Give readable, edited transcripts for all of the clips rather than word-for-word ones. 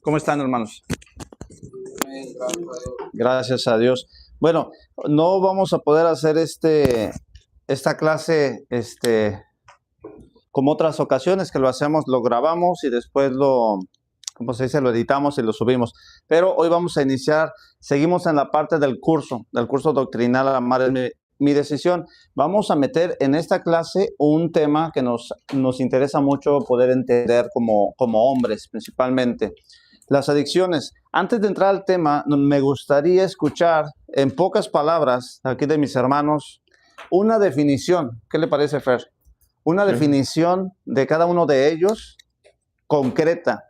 ¿Cómo están, hermanos? Gracias a Dios. Bueno, no vamos a poder hacer esta clase como otras ocasiones que lo hacemos, lo grabamos y después ¿cómo se dice? Lo editamos y lo subimos. Pero hoy vamos a iniciar, seguimos en la parte del curso doctrinal Amar es mi decisión. Vamos a meter en esta clase un tema que nos interesa mucho poder entender como hombres principalmente. Las adicciones. Antes de entrar al tema, me gustaría escuchar en pocas palabras aquí de mis hermanos una definición. ¿Qué le parece, Fer? Una definición de cada uno de ellos concreta.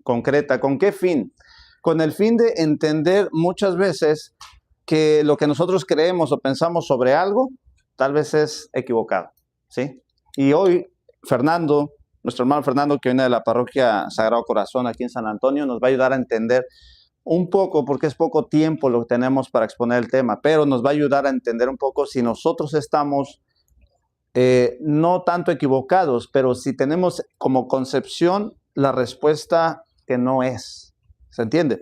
¿Con qué fin? Con el fin de entender muchas veces que lo que nosotros creemos o pensamos sobre algo tal vez es equivocado, ¿sí? Y hoy Fernando, nuestro hermano Fernando, que viene de la parroquia Sagrado Corazón aquí en San Antonio, nos va a ayudar a entender un poco, porque es poco tiempo lo que tenemos para exponer el tema, pero nos va a ayudar a entender un poco si nosotros estamos no tanto equivocados, pero si tenemos como concepción la respuesta que no es. ¿Se entiende?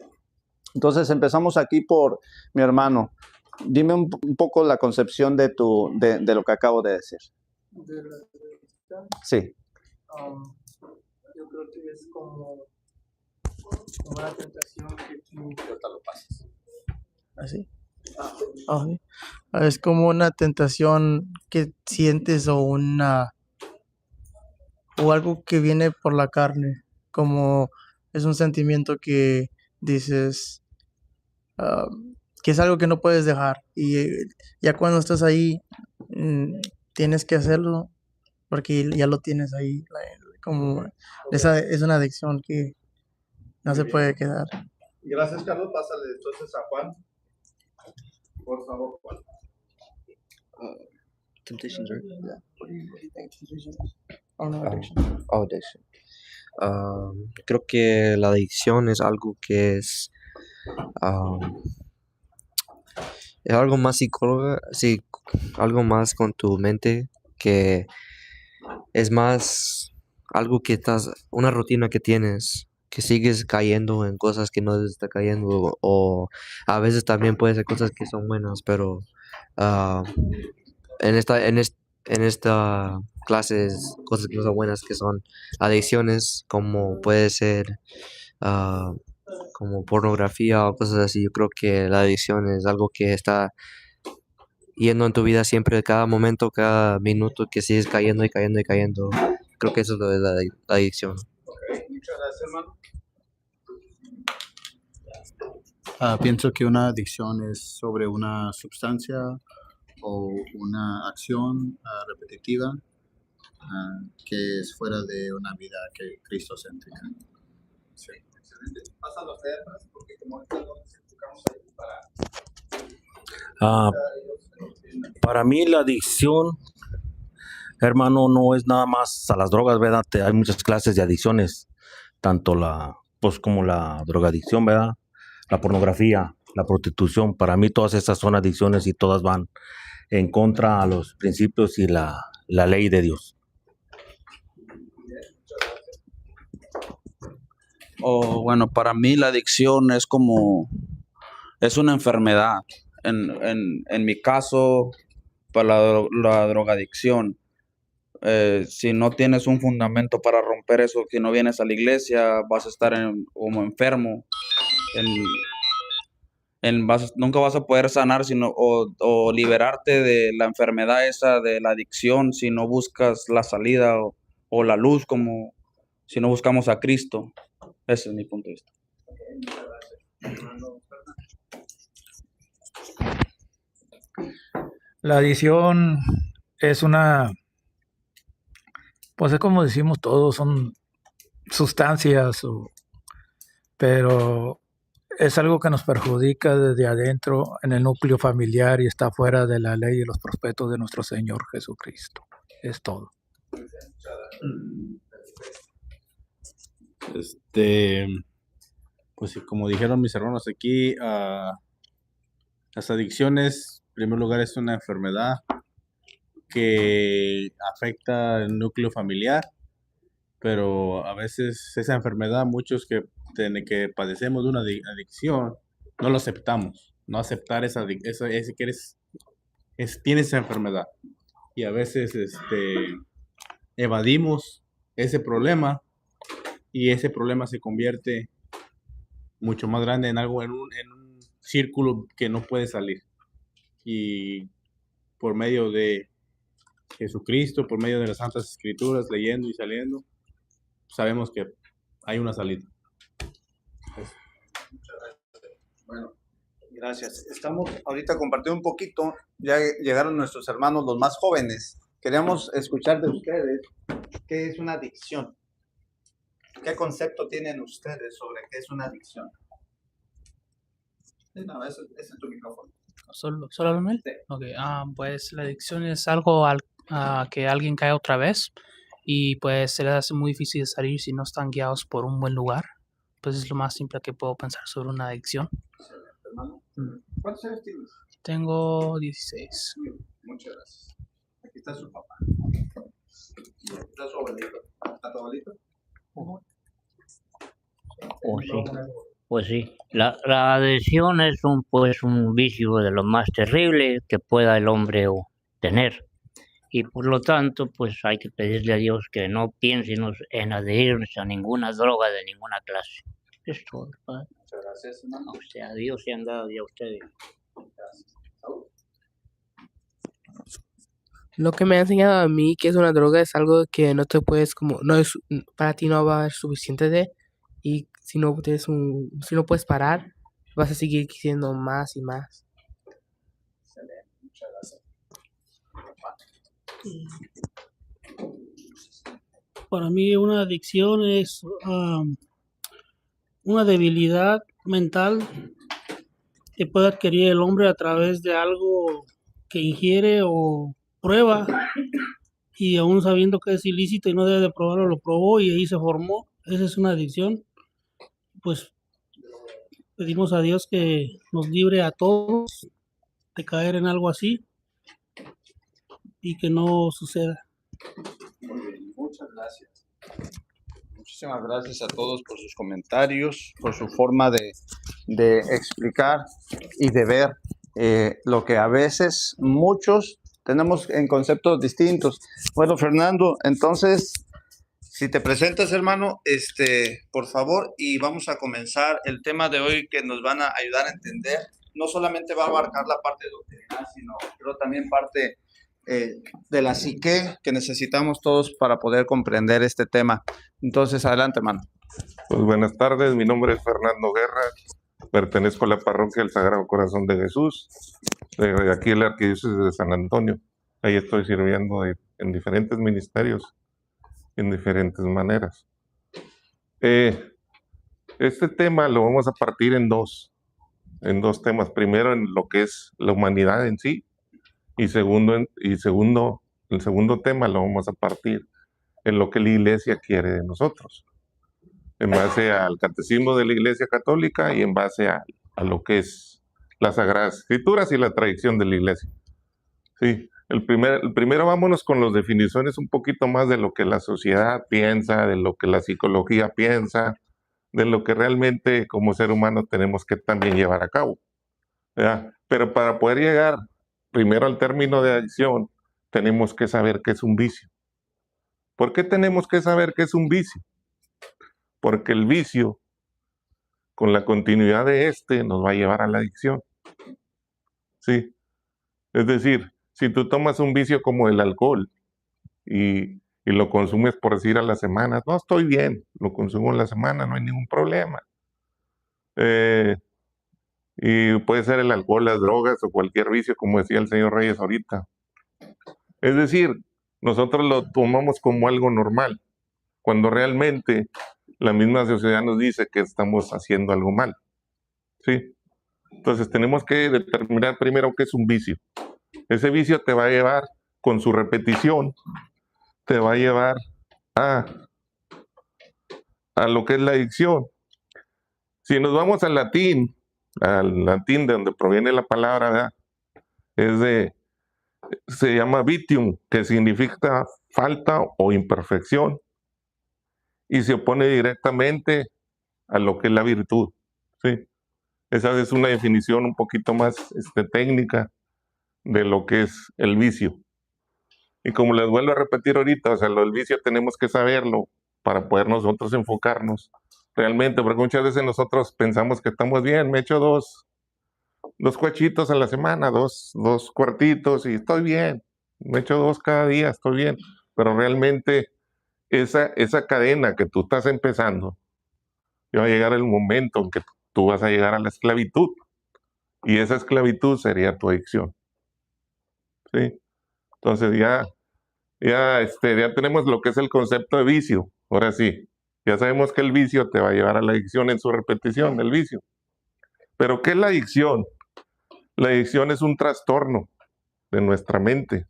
Entonces empezamos aquí por mi hermano. Dime un poco la concepción de lo que acabo de decir. De la religión, Sí. yo creo que es como una tentación que tú te lo pasas. ¿Así? Es como una tentación que sientes o algo que viene por la carne, como es un sentimiento que dices que es algo que no puedes dejar y ya cuando estás ahí tienes que hacerlo porque ya lo tienes ahí, como esa es una adicción que no se puede quedar. Gracias, Carlos. Pásale entonces a Juan. Por favor, Juan. Temptations, right? Yeah. What do you think? Oh, no, addiction. Addiction. Creo que la adicción es algo que es algo más psicóloga, sí, algo más con tu mente, que es más algo que una rutina que tienes, que sigues cayendo en cosas que no debes estar cayendo, o a veces también puede ser cosas que son buenas, pero en esta clase es cosas que no son buenas, que son adicciones, como puede ser como pornografía o cosas así. Yo creo que la adicción es algo que está yendo en tu vida siempre, cada momento, cada minuto, que sigues cayendo y cayendo y cayendo. Creo que eso es lo de la adicción. Okay. Muchas gracias, hermano. Pienso que una adicción es sobre una sustancia o una acción repetitiva que es fuera de una vida cristocéntrica. Sí, excelente. Pasa los temas, porque como ahorita nos enfocamos ahí para mí la adicción, hermano, no es nada más a las drogas, ¿verdad? Hay muchas clases de adicciones, tanto como la drogadicción, ¿verdad? La pornografía, la prostitución. Para mí todas estas son adicciones y todas van en contra a los principios y la ley de Dios. Bueno, para mí la adicción es una enfermedad. En mi caso, para la drogadicción, si no tienes un fundamento para romper eso, que no vienes a la iglesia, vas a estar como enfermo. Nunca vas a poder sanar o liberarte de la enfermedad esa de la adicción si no buscas la salida o la luz, como si no buscamos a Cristo. Ese es mi punto de vista. La adicción es pues es como decimos todos, son sustancias, pero es algo que nos perjudica desde adentro en el núcleo familiar y está fuera de la ley y los prospectos de nuestro Señor Jesucristo. Es todo. Pues como dijeron mis hermanos aquí, las adicciones, en primer lugar, es una enfermedad que afecta el núcleo familiar, pero a veces esa enfermedad, muchos que que padecemos de una adicción, no lo aceptamos. No aceptar ese que tienes esa enfermedad. Y a veces evadimos ese problema y ese problema se convierte mucho más grande en algo, en un círculo que no puede salir. Y por medio de Jesucristo, por medio de las Santas Escrituras, leyendo y saliendo, sabemos que hay una salida. Bueno, gracias. Estamos ahorita compartiendo un poquito, ya llegaron nuestros hermanos los más jóvenes. Queríamos escuchar de ustedes qué es una adicción. ¿Qué concepto tienen ustedes sobre qué es una adicción? No, ese es tu micrófono. ¿Solamente? Ok, pues la adicción es algo que alguien cae otra vez y pues se les hace muy difícil salir si no están guiados por un buen lugar. Pues es lo más simple que puedo pensar sobre una adicción. ¿Cuántos años tienes? Tengo 16. Muchas gracias. Aquí está su papá. Está su abuelito. ¿Está tu abuelito? Pues sí, pues sí. La adicción es un vicio de lo más terrible que pueda el hombre tener. Y por lo tanto, pues hay que pedirle a Dios que no piense en adherirnos a ninguna droga de ninguna clase. Es todo, Padre. Muchas gracias, hermano. O sea, a Dios se han dado y a ustedes. Gracias. Lo que me ha enseñado a mí que es una droga es algo que no te puedes para ti no va a haber suficiente y si no puedes parar, vas a seguir quisiendo más y más. Excelente, muchas gracias. Para mí una adicción es una debilidad mental que puede adquirir el hombre a través de algo que ingiere o prueba y aún sabiendo que es ilícito y no debe de probarlo, lo probó y ahí se formó. Esa es una adicción. Pues pedimos a Dios que nos libre a todos de caer en algo así y que no suceda. Muy bien, muchas gracias. Muchísimas gracias a todos por sus comentarios, por su forma de explicar y de ver lo que a veces muchos tenemos en conceptos distintos. Bueno, Fernando, entonces, si te presentas, hermano, por favor, y vamos a comenzar el tema de hoy que nos van a ayudar a entender. No solamente va a abarcar la parte doctrinal, pero también parte de la psique que necesitamos todos para poder comprender este tema. Entonces, adelante, hermano. Pues buenas tardes, mi nombre es Fernando Guerra, pertenezco a la parroquia del Sagrado Corazón de Jesús, de aquí en la Arquidiócesis de San Antonio. Ahí estoy sirviendo en diferentes ministerios, en diferentes maneras. Este tema lo vamos a partir en dos temas. Primero, en lo que es la humanidad en sí, y el segundo tema lo vamos a partir en lo que la Iglesia quiere de nosotros, en base al catecismo de la Iglesia Católica y en base a lo que es las Sagradas Escrituras y la tradición de la Iglesia. Sí, el primero vámonos con las definiciones un poquito más de lo que la sociedad piensa, de lo que la psicología piensa, de lo que realmente como ser humano tenemos que también llevar a cabo, ¿verdad? Pero para poder llegar primero al término de adicción, tenemos que saber qué es un vicio. ¿Por qué tenemos que saber qué es un vicio? Porque el vicio, con la continuidad de nos va a llevar a la adicción. Sí. Es decir, si tú tomas un vicio como el alcohol y lo consumes, por decir, a la semana, no, estoy bien, lo consumo en la semana, no hay ningún problema. Y puede ser el alcohol, las drogas o cualquier vicio, como decía el señor Reyes ahorita. Es decir, nosotros lo tomamos como algo normal, cuando realmente la misma sociedad nos dice que estamos haciendo algo mal. ¿Sí? Entonces tenemos que determinar primero qué es un vicio. Ese vicio te va a llevar, con su repetición, te va a llevar a lo que es la adicción. Si nos vamos al latín de donde proviene la palabra, ¿verdad? Se llama vitium, que significa falta o imperfección, y se opone directamente a lo que es la virtud. ¿Sí? Esa es una definición un poquito más técnica de lo que es el vicio. Y como les vuelvo a repetir ahorita, o sea, lo del vicio tenemos que saberlo para poder nosotros enfocarnos realmente, porque muchas veces nosotros pensamos que estamos bien, me echo dos cuachitos a la semana, dos cuartitos y estoy bien, me echo 2 cada día, estoy bien, pero realmente esa cadena que tú estás empezando, va a llegar el momento en que tú vas a llegar a la esclavitud, y esa esclavitud sería tu adicción. ¿Sí? Entonces ya tenemos lo que es el concepto de vicio. Ahora sí, ya sabemos que el vicio te va a llevar a la adicción en su repetición del vicio. Pero ¿qué es la adicción? La adicción es un trastorno de nuestra mente.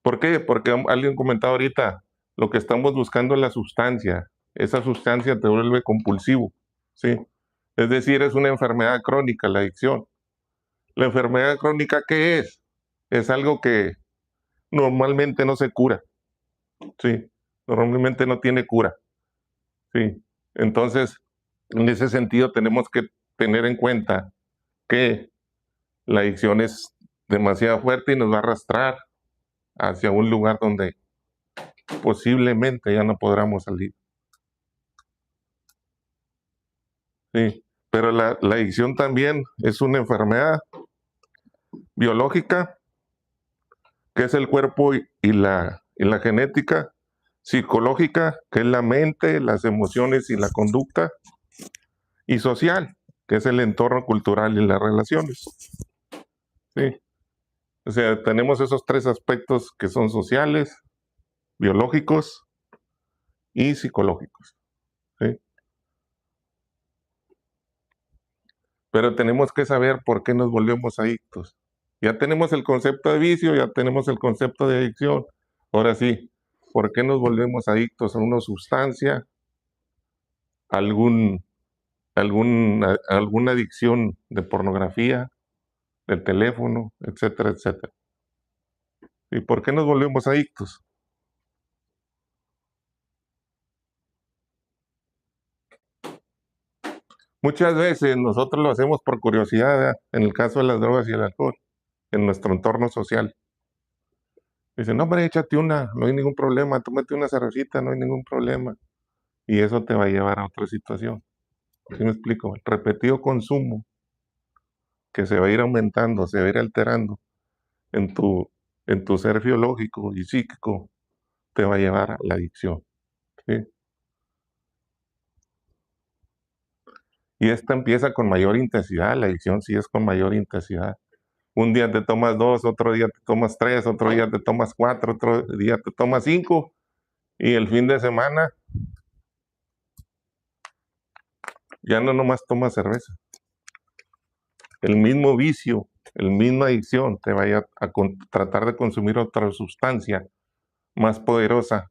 ¿Por qué? Porque alguien comentaba ahorita, lo que estamos buscando es la sustancia. Esa sustancia te vuelve compulsivo, ¿sí? Es decir, es una enfermedad crónica, la adicción. ¿La enfermedad crónica qué es? Es algo que normalmente no se cura, ¿sí? Normalmente no tiene cura, ¿sí? Entonces, en ese sentido tenemos que tener en cuenta que la adicción es demasiado fuerte y nos va a arrastrar hacia un lugar donde posiblemente ya no podamos salir. Sí, pero la adicción también es una enfermedad biológica, que es el cuerpo y la genética, psicológica, que es la mente, las emociones y la conducta, y social, que es el entorno cultural y las relaciones. Sí. O sea, tenemos esos 3 aspectos que son sociales, biológicos y psicológicos. ¿Sí? Pero tenemos que saber por qué nos volvemos adictos. Ya tenemos el concepto de vicio, ya tenemos el concepto de adicción. Ahora sí, ¿por qué nos volvemos adictos a una sustancia, alguna adicción de pornografía, del teléfono, etcétera, etcétera? ¿Y por qué nos volvemos adictos? Muchas veces nosotros lo hacemos por curiosidad, ¿verdad? En el caso de las drogas y el alcohol, en nuestro entorno social. Dicen, no, hombre, échate una, no hay ningún problema, tómate una cervecita, no hay ningún problema. Y eso te va a llevar a otra situación. ¿Sí me explico? El repetido consumo, que se va a ir aumentando, se va a ir alterando en tu ser biológico y psíquico, te va a llevar a la adicción. ¿Sí? Y esta empieza con mayor intensidad, la adicción sí es con mayor intensidad. Un día te tomas 2, otro día te tomas 3, otro día te tomas 4, otro día te tomas 5, y el fin de semana ya no nomás tomas cerveza. El mismo vicio, el misma adicción te vaya a tratar de consumir otra sustancia más poderosa,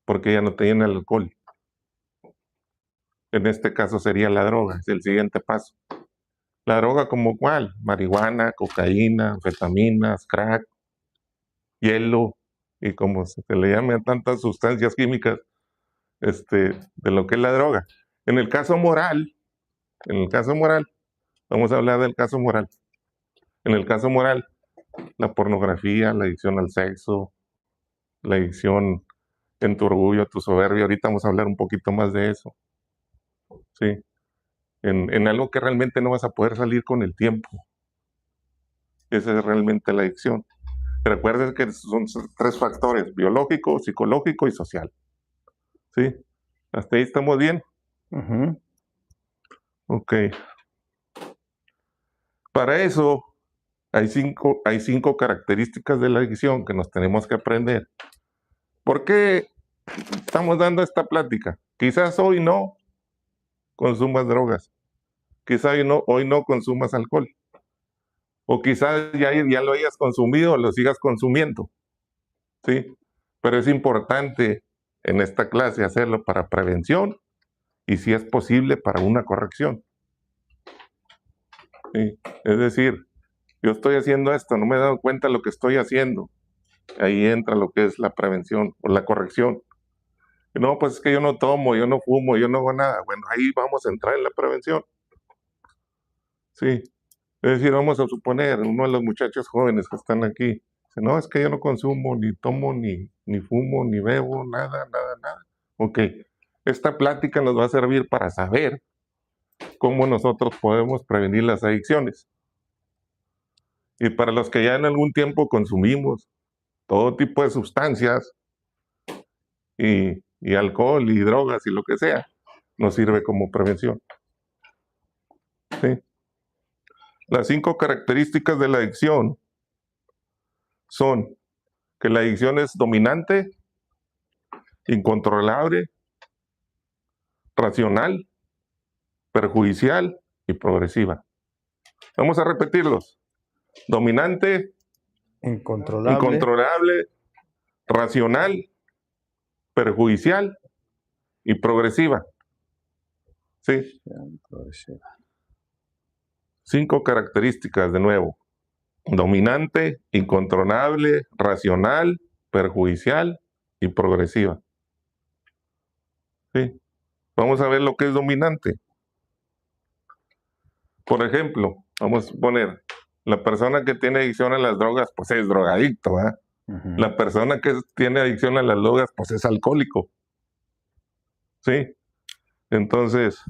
porque ya no te llena el alcohol. En este caso sería la droga, es el siguiente paso. La droga como cuál, marihuana, cocaína, anfetaminas, crack, hielo, y como se le llame a tantas sustancias químicas de lo que es la droga. En el caso moral, vamos a hablar del caso moral. En el caso moral, la pornografía, la adicción al sexo, la adicción en tu orgullo, tu soberbia, ahorita vamos a hablar un poquito más de eso. Sí. En algo que realmente no vas a poder salir con el tiempo. Esa es realmente la adicción. Recuerden que son 3 factores: biológico, psicológico y social. ¿Sí? ¿Hasta ahí estamos bien? Ok. Para eso hay 5 características de la adicción que nos tenemos que aprender. ¿Por qué estamos dando esta plática? Quizás hoy no consumas drogas. Quizás hoy no consumas alcohol. O quizás ya lo hayas consumido o lo sigas consumiendo. ¿Sí? Pero es importante en esta clase hacerlo para prevención y, si es posible, para una corrección. ¿Sí? Es decir, yo estoy haciendo esto, no me he dado cuenta de lo que estoy haciendo. Ahí entra lo que es la prevención o la corrección. No, pues es que yo no tomo, yo no fumo, yo no hago nada. Bueno, ahí vamos a entrar en la prevención. Sí. Es decir, vamos a suponer, uno de los muchachos jóvenes que están aquí, dice, no, es que yo no consumo, ni tomo, ni fumo, ni bebo, nada, nada, nada. Ok, esta plática nos va a servir para saber cómo nosotros podemos prevenir las adicciones. Y para los que ya en algún tiempo consumimos todo tipo de sustancias y alcohol y drogas y lo que sea, nos sirve como prevención. ¿Sí? Las 5 características de la adicción son que la adicción es dominante, incontrolable, racional, perjudicial y progresiva. Vamos a repetirlos. Dominante, incontrolable, racional, perjudicial y progresiva. ¿Sí? 5 características de nuevo. Dominante, incontrolable, racional, perjudicial y progresiva. ¿Sí? Vamos a ver lo que es dominante. Por ejemplo, vamos a poner, la persona que tiene adicción a las drogas, pues es drogadicto, ¿verdad? La persona que tiene adicción a las drogas, pues es alcohólico. ¿Sí? Entonces,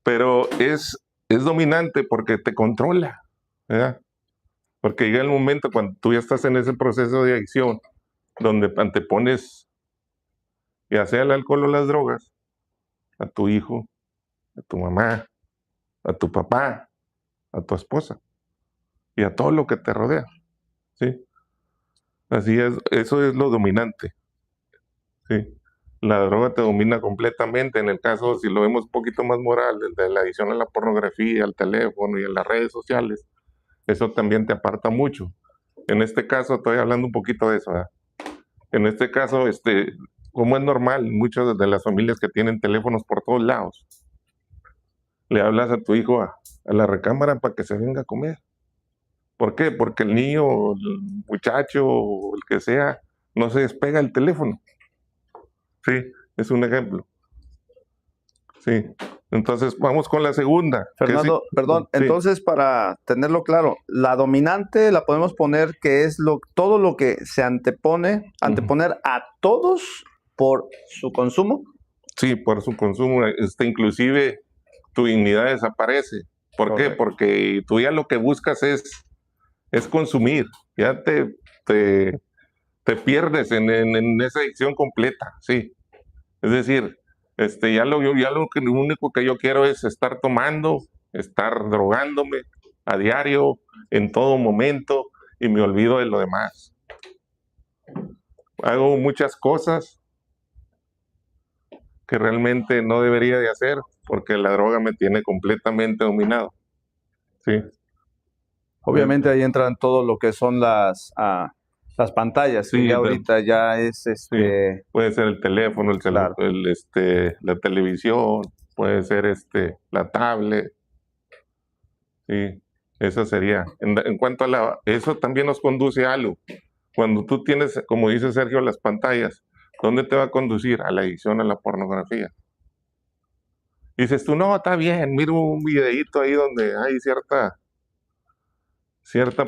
pero es dominante porque te controla, ¿verdad? Porque llega el momento cuando tú ya estás en ese proceso de adicción, donde antepones, ya sea el alcohol o las drogas, a tu hijo, a tu mamá, a tu papá, a tu esposa y a todo lo que te rodea. ¿Sí? Así es, eso es lo dominante. ¿Sí? La droga te domina completamente. En el caso, si lo vemos un poquito más moral, de la adicción a la pornografía, al teléfono y a las redes sociales, eso también te aparta mucho. En este caso, estoy hablando un poquito de eso, ¿verdad? En este caso, como es normal, muchas de las familias que tienen teléfonos por todos lados, le hablas a tu hijo a la recámara para que se venga a comer. ¿Por qué? Porque el niño, el muchacho, el que sea, no se despega el teléfono. Sí, es un ejemplo. Sí. Entonces, vamos con la segunda. Fernando, perdón, Sí. entonces para tenerlo claro, la dominante la podemos poner que es todo lo que se anteponer a todos por su consumo. Sí, por su consumo, inclusive tu dignidad desaparece. ¿Por qué? Porque tú ya lo que buscas es consumir, ya te pierdes en esa adicción completa, sí. Es decir, lo único que yo quiero es estar tomando, estar drogándome a diario, en todo momento, y me olvido de lo demás. Hago muchas cosas que realmente no debería de hacer, porque la droga me tiene completamente dominado. Sí. Obviamente ahí entran todo lo que son las pantallas, que Sí, ya ahorita ya es Sí, puede ser el teléfono, la televisión, puede ser la tablet. Sí, eso sería. En cuanto a eso también nos conduce a algo. Cuando tú tienes, como dice Sergio, las pantallas, ¿dónde te va a conducir? A la adicción a la pornografía. Dices tú, no, está bien, miro un videíto ahí donde hay cierta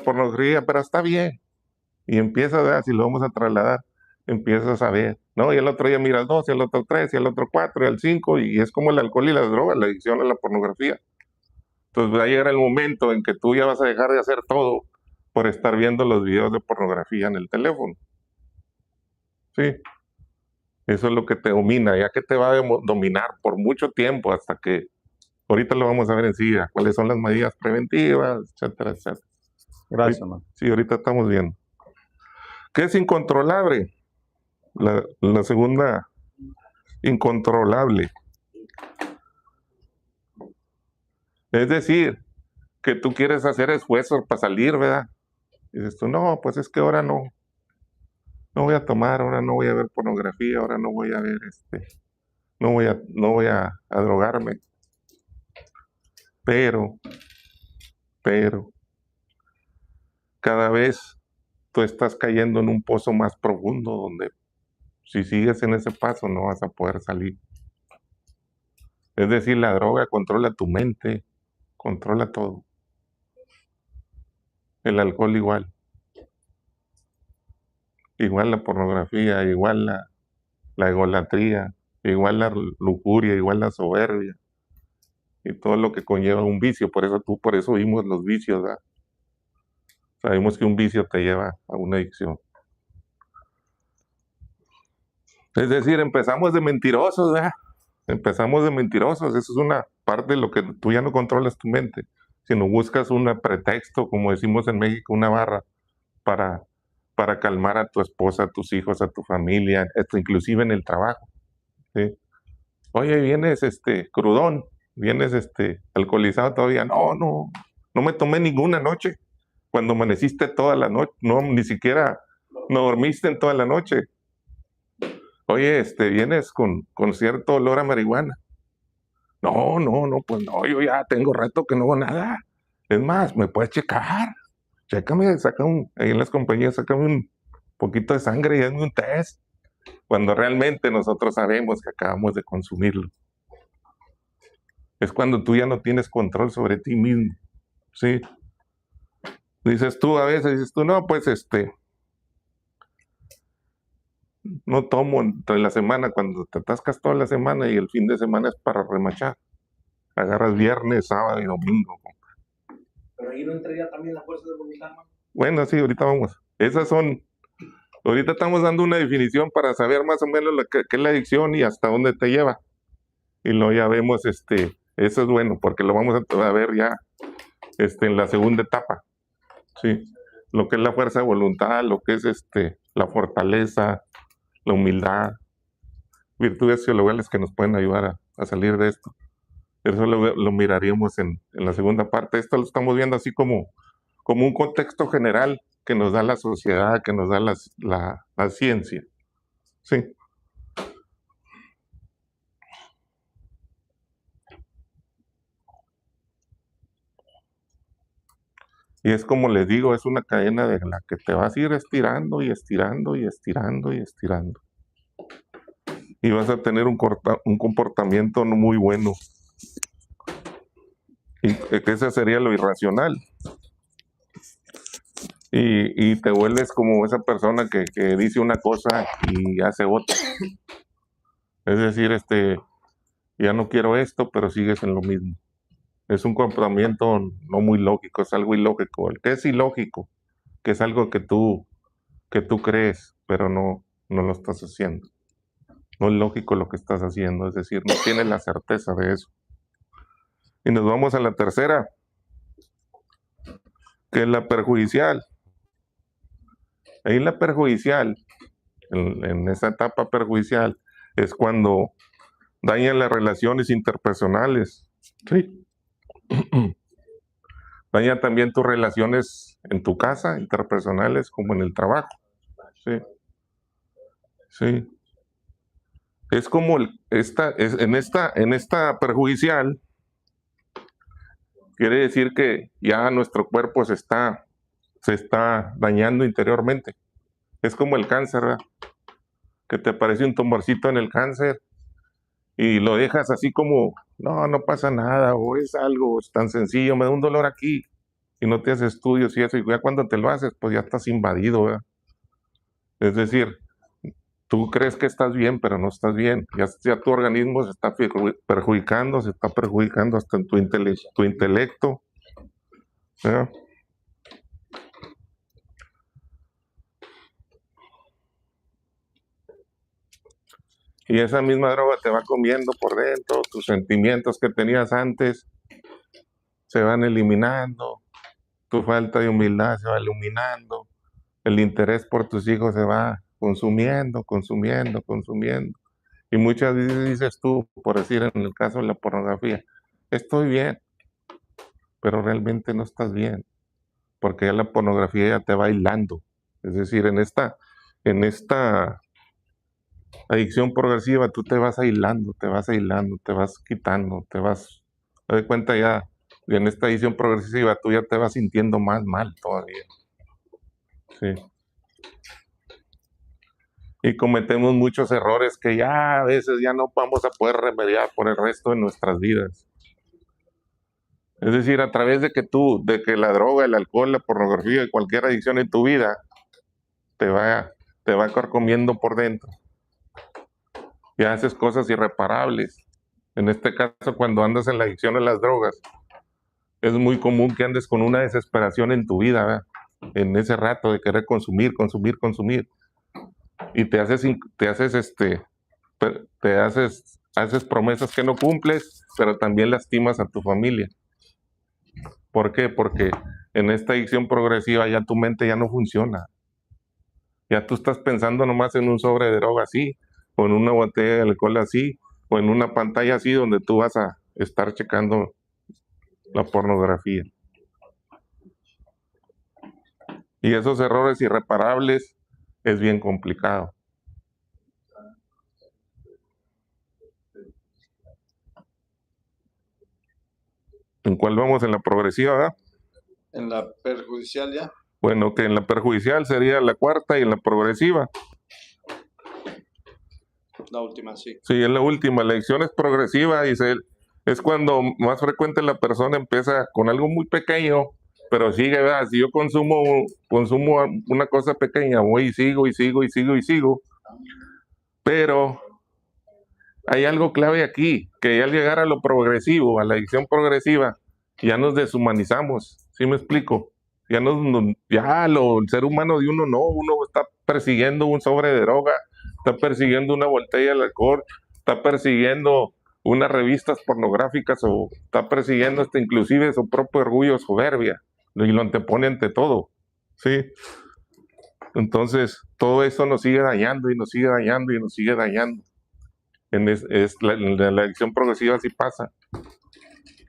pornografía, pero está bien. Y empiezas a ver, si lo vamos a trasladar, empiezas a ver, ¿no? Y el otro día mira el 2, y el otro 3, y el otro 4, y el 5, y es como el alcohol y las drogas, la adicción a la pornografía. Entonces va a llegar el momento en que tú ya vas a dejar de hacer todo por estar viendo los videos de pornografía en el teléfono. Sí. Eso es lo que te domina, ya que te va a dominar por mucho tiempo hasta que, ahorita lo vamos a ver enseguida, cuáles son las medidas preventivas, etcétera, etcétera. Gracias, hermano. Sí, ahorita estamos viendo. ¿Qué es incontrolable? La segunda, incontrolable. Es decir, que tú quieres hacer esfuerzos para salir, ¿verdad? Y dices tú, no, pues es que ahora no voy a tomar, ahora no voy a ver pornografía, ahora no voy a ver no voy a drogarme. Pero, cada vez tú estás cayendo en un pozo más profundo donde Si sigues en ese paso, no vas a poder salir. Es decir, la droga controla tu mente, controla todo. El alcohol igual. Igual la pornografía, igual la egolatría, igual la lujuria, igual la soberbia. Y todo lo que conlleva un vicio. Por eso vimos los vicios, ¿verdad? Sabemos que un vicio te lleva a una adicción. Es decir, empezamos de mentirosos, ¿verdad? Empezamos de mentirosos. Eso es una parte de lo que tú ya no controlas tu mente, sino buscas un pretexto, como decimos en México, una barra, para calmar a tu esposa, a tus hijos, a tu familia, inclusive en el trabajo. ¿Sí? Oye, vienes crudón, vienes alcoholizado todavía. No me tomé ninguna noche. Cuando amaneciste toda la noche, ni siquiera no dormiste en toda la noche. Oye, vienes con cierto olor a marihuana. No, pues no, yo ya tengo rato que no hago nada. Es más, me puedes checar. Chécame, ahí en las compañías, sácame un poquito de sangre y hazme un test. Cuando realmente nosotros sabemos que acabamos de consumirlo. Es cuando tú ya no tienes control sobre ti mismo. ¿Sí? Dices tú, no, pues no tomo entre la semana, cuando te atascas toda la semana y el fin de semana es para remachar. Agarras viernes, sábado y domingo. Pero ahí no entraría también la fuerza de voluntad, ¿no? Bueno, sí, ahorita vamos. Ahorita estamos dando una definición para saber más o menos qué es la adicción y hasta dónde te lleva. Y luego ya vemos, eso es bueno, porque lo vamos a ver ya en la segunda etapa. Sí, lo que es la fuerza de voluntad, lo que es la fortaleza, la humildad, virtudes teologales que nos pueden ayudar a salir de esto. Eso lo miraríamos en la segunda parte. Esto lo estamos viendo así como un contexto general que nos da la sociedad, que nos da la ciencia. Sí. Y es como les digo, es una cadena de la que te vas a ir estirando y estirando y estirando y estirando. Y vas a tener un comportamiento no muy bueno. Y que ese sería lo irracional. Y te vuelves como esa persona que dice una cosa y hace otra. Es decir, ya no quiero esto, pero sigues en lo mismo. Es un comportamiento no muy lógico, es algo ilógico. El que es ilógico, que es algo que tú crees, pero no lo estás haciendo. No es lógico lo que estás haciendo, es decir, no tienes la certeza de eso. Y nos vamos a la tercera, que es la perjudicial. Ahí la perjudicial, en esa etapa perjudicial, es cuando dañan las relaciones interpersonales. Sí. Daña también tus relaciones en tu casa, interpersonales, como en el trabajo. Sí. Sí. Es como en esta perjudicial, quiere decir que ya nuestro cuerpo se está dañando interiormente. Es como el cáncer, ¿verdad? Que te aparece un tumorcito en el cáncer y lo dejas así como, no pasa nada, o es algo tan sencillo, me da un dolor aquí, y no te haces estudios y eso, y ya cuando te lo haces, pues ya estás invadido, ¿verdad? Es decir, tú crees que estás bien, pero no estás bien. Ya tu organismo se está perjudicando hasta en tu intelecto. ¿Verdad? Y esa misma droga te va comiendo por dentro, tus sentimientos que tenías antes se van eliminando, tu falta de humildad se va eliminando, el interés por tus hijos se va consumiendo. Y muchas veces dices tú, por decir en el caso de la pornografía, estoy bien, pero realmente no estás bien, porque ya la pornografía ya te va aislando. Es decir, en esta adicción progresiva tú te vas aislando, te vas quitando, te das cuenta ya, y en esta adicción progresiva tú ya te vas sintiendo más mal todavía. Sí. y cometemos muchos errores que ya a veces ya no vamos a poder remediar por el resto de nuestras vidas. Es decir, a través de que la droga, el alcohol, la pornografía y cualquier adicción en tu vida te va carcomiendo por dentro. Y haces cosas irreparables. En este caso, cuando andas en la adicción a las drogas, es muy común que andes con una desesperación en tu vida, ¿verdad? En ese rato de querer consumir. Y haces promesas que no cumples, pero también lastimas a tu familia. ¿Por qué? Porque en esta adicción progresiva ya tu mente ya no funciona. Ya tú estás pensando nomás en un sobre de droga así, o en una botella de alcohol así, o en una pantalla así donde tú vas a estar checando la pornografía. Y esos errores irreparables es bien complicado. ¿En cuál vamos? En la progresiva, ¿verdad? En la perjudicial ya. Bueno, que en la perjudicial sería la cuarta y en la progresiva. La última, sí. Sí, es la última. La adicción es progresiva, dice. Es cuando más frecuente la persona empieza con algo muy pequeño, pero sigue, ¿verdad? Si yo consumo una cosa pequeña, voy y sigo. Pero hay algo clave aquí, que al llegar a lo progresivo, a la adicción progresiva, ya nos deshumanizamos. ¿Sí me explico? El ser humano de uno está persiguiendo un sobre de droga, está persiguiendo una botella de alcohol, está persiguiendo unas revistas pornográficas o está persiguiendo inclusive su propio orgullo, soberbia, y lo antepone ante todo, ¿sí? Entonces, todo eso nos sigue dañando y nos sigue dañando y nos sigue dañando. En la adicción progresiva así pasa.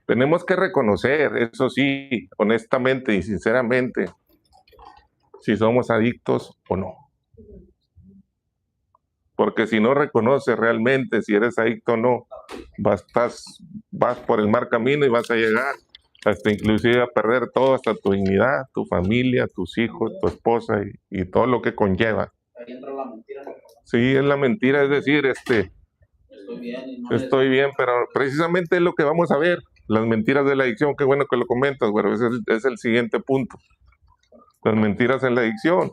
Tenemos que reconocer, eso sí, honestamente y sinceramente, si somos adictos o no. Porque si no reconoces realmente si eres adicto o no, vas por el mal camino y vas a llegar hasta inclusive a perder todo, hasta tu dignidad, tu familia, tus hijos, tu esposa y todo lo que conlleva. Ahí entra la mentira. Sí, es la mentira, es decir, estoy bien, pero precisamente es lo que vamos a ver, las mentiras de la adicción. Qué bueno que lo comentas, bueno, ese es el siguiente punto. Las mentiras en la adicción.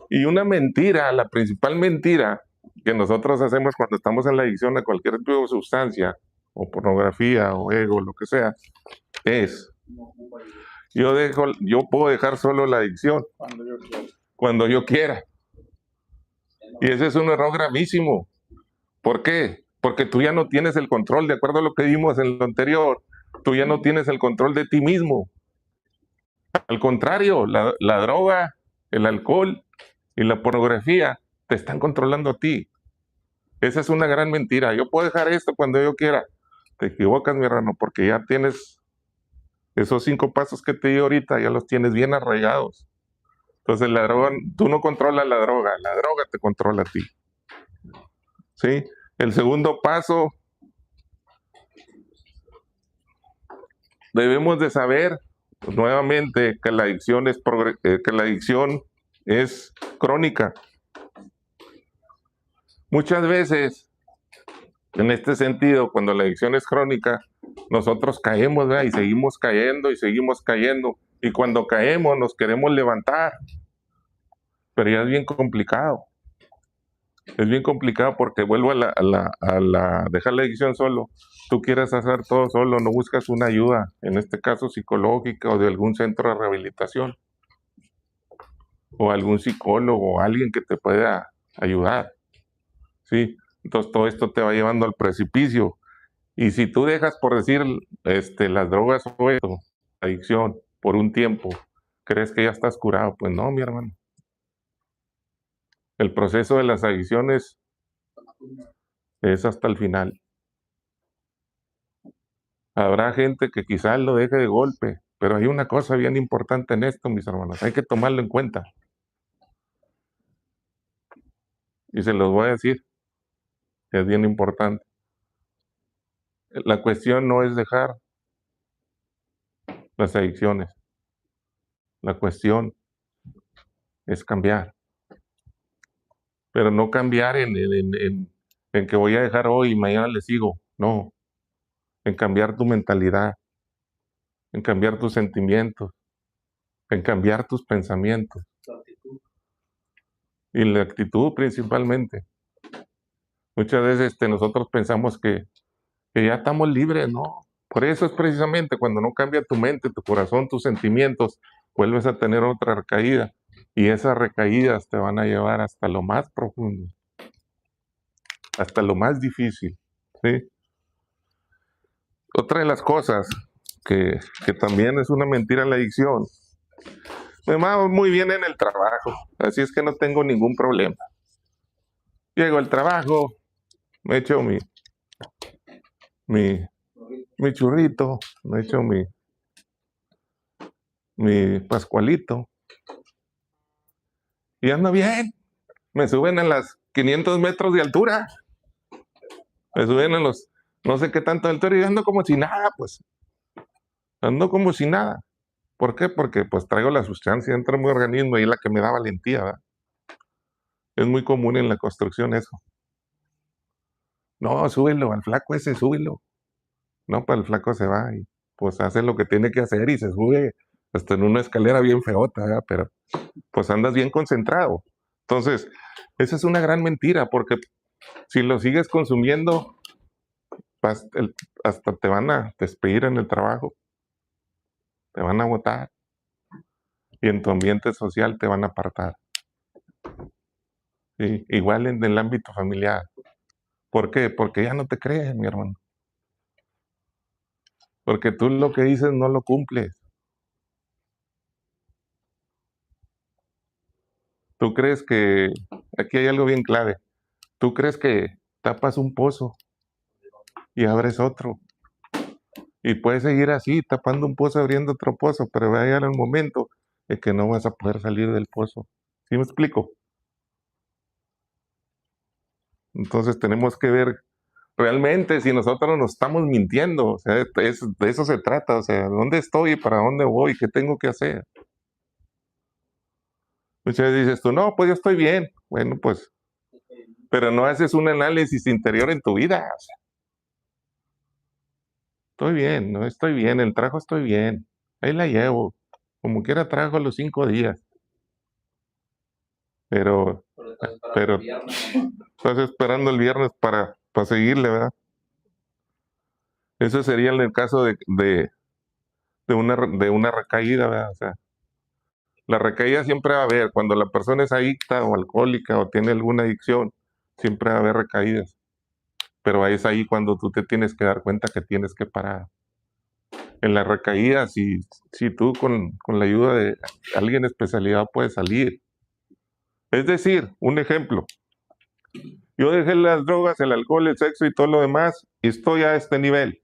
Y una mentira, la principal mentira que nosotros hacemos cuando estamos en la adicción a cualquier tipo de sustancia, o pornografía, o ego, lo que sea, es, yo puedo dejar solo la adicción cuando yo quiera. Y ese es un error gravísimo. ¿Por qué? Porque tú ya no tienes el control, de acuerdo a lo que vimos en lo anterior, tú ya no tienes el control de ti mismo. Al contrario, la droga, el alcohol y la pornografía te están controlando a ti. Esa es una gran mentira. Yo puedo dejar esto cuando yo quiera. Te equivocas, mi hermano, porque ya tienes esos 5 pasos que te di ahorita, ya los tienes bien arraigados. Entonces la droga, tú no controlas la droga te controla a ti. ¿Sí? El segundo paso, debemos de saber nuevamente que la adicción es crónica. Muchas veces, en este sentido, cuando la adicción es crónica, nosotros caemos, ¿verdad? Y seguimos cayendo. Y cuando caemos nos queremos levantar. Pero ya es bien complicado. Es bien complicado porque vuelvo a dejar la adicción solo. Tú quieres hacer todo solo, no buscas una ayuda, en este caso psicológica o de algún centro de rehabilitación. O algún psicólogo o alguien que te pueda ayudar. ¿Sí? Entonces todo esto te va llevando al precipicio. Y si tú dejas, por decir, las drogas o esto, adicción, por un tiempo, ¿crees que ya estás curado? Pues no, mi hermano. El proceso de las adicciones es hasta el final. Habrá gente que quizás lo deje de golpe, pero hay una cosa bien importante en esto, mis hermanos, hay que tomarlo en cuenta. Y se los voy a decir, es bien importante. La cuestión no es dejar las adicciones. La cuestión es cambiar. pero no cambiar en que voy a dejar hoy y mañana le sigo. No, en cambiar tu mentalidad, en cambiar tus sentimientos, en cambiar tus pensamientos y la actitud principalmente. Muchas veces nosotros pensamos que ya estamos libres, ¿no? Por eso es precisamente cuando no cambia tu mente, tu corazón, tus sentimientos, vuelves a tener otra recaída y esas recaídas te van a llevar hasta lo más profundo, hasta lo más difícil, ¿sí? Otra de las cosas que también es una mentira la adicción, me va muy bien en el trabajo, así es que no tengo ningún problema. Llego al trabajo, me echo mi churrito, me echo mi pascualito y ando bien. Me suben a las 500 metros de altura, me suben a los no sé qué tanto de altura y ando como si nada, pues. Ando como si nada. ¿Por qué? Porque pues traigo la sustancia dentro de mi organismo y es la que me da valentía, ¿verdad? Es muy común en la construcción eso. No, súbelo, al flaco ese, súbelo. No, pues el flaco se va y pues hace lo que tiene que hacer y se sube hasta en una escalera bien feota, ¿verdad? Pero pues andas bien concentrado. Entonces, esa es una gran mentira porque si lo sigues consumiendo, hasta te van a despedir en el trabajo, te van a botar y en tu ambiente social te van a apartar. Sí, igual en el ámbito familiar. ¿Por qué? Porque ya no te crees, mi hermano. Porque tú lo que dices no lo cumples. Tú crees que, aquí hay algo bien clave, tú crees que tapas un pozo y abres otro. Y puedes seguir así, tapando un pozo, abriendo otro pozo, pero va a llegar el momento en que no vas a poder salir del pozo. ¿Sí me explico? Entonces tenemos que ver realmente si nosotros nos estamos mintiendo. O sea, de eso se trata. O sea, ¿dónde estoy? ¿Para dónde voy? ¿Qué tengo que hacer? Muchas veces dices tú, no, pues yo estoy bien. Bueno, pues, pero no haces un análisis interior en tu vida. O sea, estoy bien, no estoy bien, el trabajo estoy bien. Ahí la llevo. Como quiera trabajo los 5 días. Pero estás esperando el viernes para seguirle, ¿verdad? Eso sería en el caso de una recaída, ¿verdad? O sea, la recaída siempre va a haber. Cuando la persona es adicta o alcohólica o tiene alguna adicción, siempre va a haber recaídas. Pero es ahí cuando tú te tienes que dar cuenta que tienes que parar. En la recaída, si tú con la ayuda de alguien especializado puedes salir. Es decir, un ejemplo. Yo dejé las drogas, el alcohol, el sexo y todo lo demás y estoy a este nivel.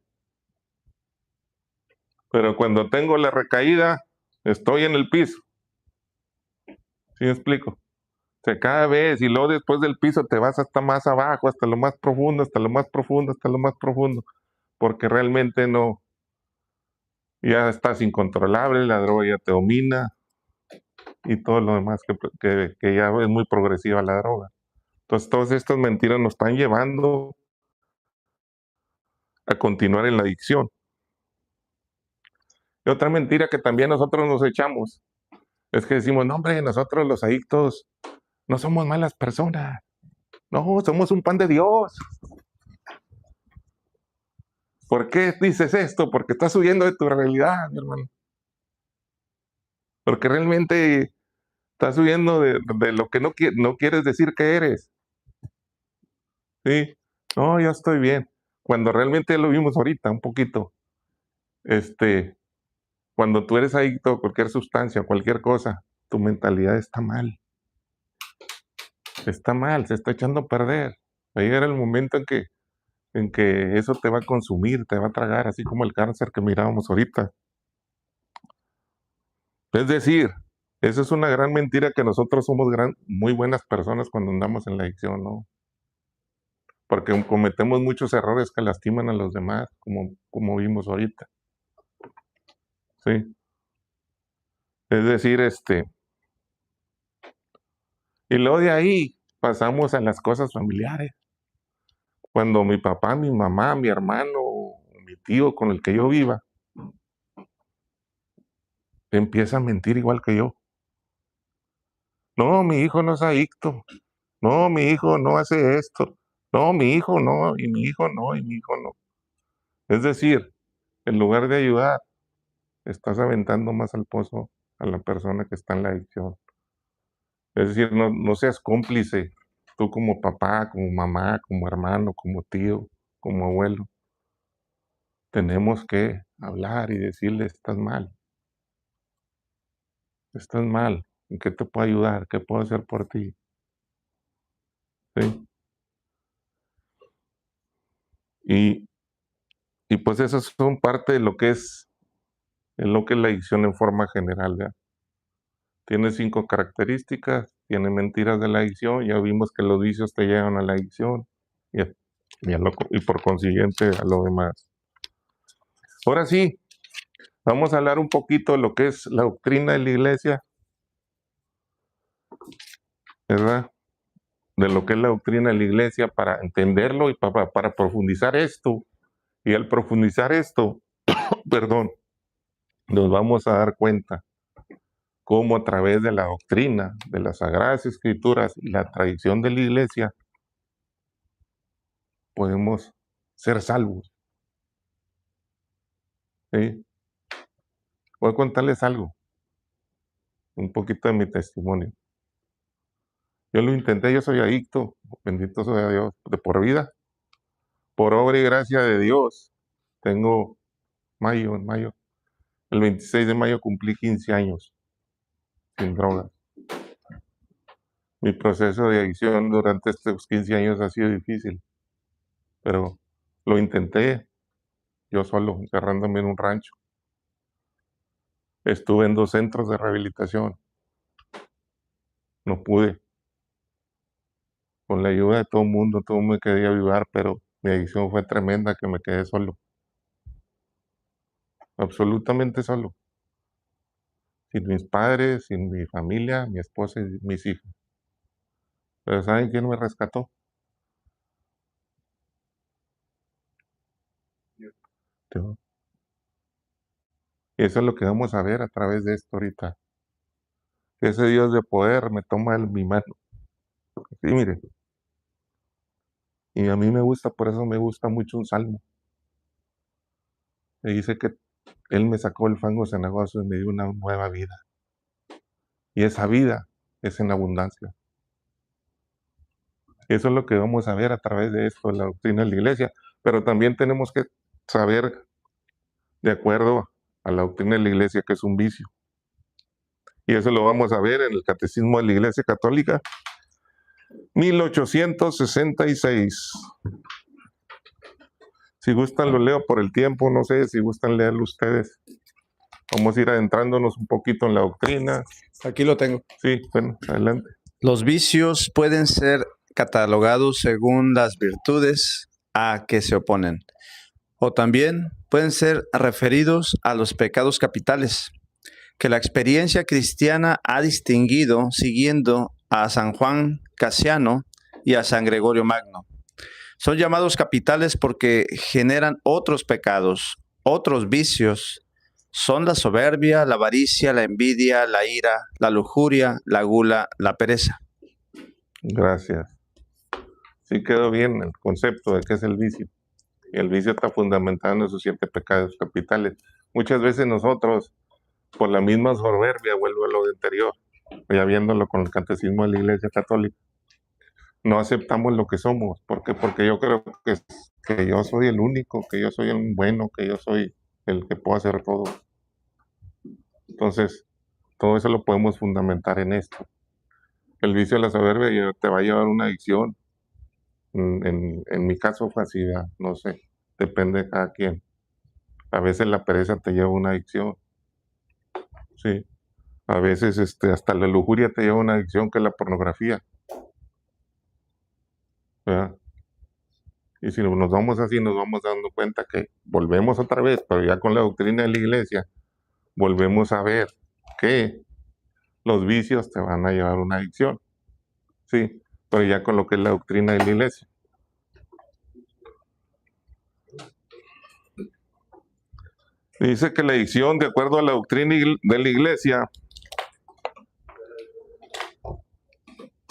Pero cuando tengo la recaída, estoy en el piso. ¿Sí me explico? O sea, cada vez y luego después del piso te vas hasta más abajo, hasta lo más profundo, hasta lo más profundo, hasta lo más profundo, porque realmente no, ya estás incontrolable, la droga ya te domina y todo lo demás que ya es muy progresiva la droga. Entonces, todas estas mentiras nos están llevando a continuar en la adicción. Y otra mentira que también nosotros nos echamos es que decimos, no, hombre, nosotros los adictos no somos malas personas. No, somos un pan de Dios. ¿Por qué dices esto? Porque estás huyendo de tu realidad, mi hermano. Porque realmente estás huyendo de lo que no quieres decir que eres. ¿Sí? No, yo estoy bien. Cuando realmente lo vimos ahorita, un poquito. Cuando tú eres adicto a cualquier sustancia, cualquier cosa, tu mentalidad está mal. Está mal, se está echando a perder. Va a llegar el momento en que eso te va a consumir, te va a tragar, así como el cáncer que mirábamos ahorita. Es decir, esa es una gran mentira que nosotros somos muy buenas personas cuando andamos en la adicción, ¿no? Porque cometemos muchos errores que lastiman a los demás, como vimos ahorita. Sí. Es decir, y luego de ahí, pasamos a las cosas familiares. Cuando mi papá, mi mamá, mi hermano, mi tío con el que yo viva, empieza a mentir igual que yo. No, mi hijo no es adicto. No, mi hijo no hace esto. No, mi hijo no, y mi hijo no, y mi hijo no. Es decir, en lugar de ayudar, estás aventando más al pozo a la persona que está en la adicción. Es decir, no seas cómplice, tú como papá, como mamá, como hermano, como tío, como abuelo. Tenemos que hablar y decirle, estás mal. Estás mal. ¿En qué te puedo ayudar? ¿Qué puedo hacer por ti? ¿Sí? Y pues esas son parte de lo que es la adicción en forma general, ¿verdad? Tiene 5 características, tiene mentiras de la adicción, ya vimos que los vicios te llevan a la adicción y por consiguiente a lo demás. Ahora sí, vamos a hablar un poquito de lo que es la doctrina de la iglesia, ¿verdad? De lo que es la doctrina de la iglesia para entenderlo y para profundizar esto. Y al profundizar esto, perdón, nos vamos a dar cuenta cómo a través de la doctrina, de las Sagradas Escrituras y la tradición de la iglesia, podemos ser salvos. ¿Sí? Voy a contarles algo, un poquito de mi testimonio. Yo lo intenté, yo soy adicto, bendito sea Dios, de por vida. Por obra y gracia de Dios, tengo en mayo, el 26 de mayo cumplí 15 años sin drogas. Mi proceso de adicción durante estos 15 años ha sido difícil, pero lo intenté yo solo, encerrándome en un rancho. Estuve en 2 centros de rehabilitación. No pude. Con la ayuda de todo el mundo me quería ayudar, pero mi adicción fue tremenda que me quedé solo. Absolutamente solo. Sin mis padres, sin mi familia, mi esposa y mis hijos. Pero ¿saben quién me rescató? Dios. Y eso es lo que vamos a ver a través de esto ahorita. Ese Dios de poder me toma en mi mano. Sí, mire. Y a mí me gusta, por eso me gusta mucho un salmo. Me dice que Él me sacó el fango cenagoso y me dio una nueva vida. Y esa vida es en abundancia. Eso es lo que vamos a ver a través de esto, la doctrina de la iglesia. Pero también tenemos que saber, de acuerdo a la doctrina de la iglesia, que es un vicio. Y eso lo vamos a ver en el Catecismo de la Iglesia Católica, 1866. Si gustan lo leo por el tiempo, no sé si gustan leerlo ustedes. Vamos a ir adentrándonos un poquito en la doctrina. Aquí lo tengo. Sí, bueno, adelante. Los vicios pueden ser catalogados según las virtudes a que se oponen, o también pueden ser referidos a los pecados capitales, que la experiencia cristiana ha distinguido siguiendo a San Juan Casiano y a San Gregorio Magno. Son llamados capitales porque generan otros pecados, otros vicios. Son la soberbia, la avaricia, la envidia, la ira, la lujuria, la gula, la pereza. Gracias. Sí quedó bien el concepto de qué es el vicio. Y el vicio está fundamentado en esos 7 pecados capitales. Muchas veces nosotros, por la misma soberbia, vuelvo a lo anterior, ya viéndolo con el catecismo de la Iglesia Católica, no aceptamos lo que somos. ¿Por qué? Porque yo creo que yo soy el único, que yo soy el bueno, que yo soy el que puedo hacer todo. Entonces, todo eso lo podemos fundamentar en esto. El vicio de la soberbia te va a llevar a una adicción. En mi caso fue así, no sé, depende de cada quien. A veces la pereza te lleva a una adicción. Sí. A veces hasta la lujuria te lleva a una adicción que es la pornografía. ¿Verdad? Y si nos vamos así, nos vamos dando cuenta que volvemos otra vez, pero ya con la doctrina de la iglesia, volvemos a ver que los vicios te van a llevar a una adicción. Sí, pero ya con lo que es la doctrina de la iglesia. Dice que la adicción, de acuerdo a la doctrina de la iglesia,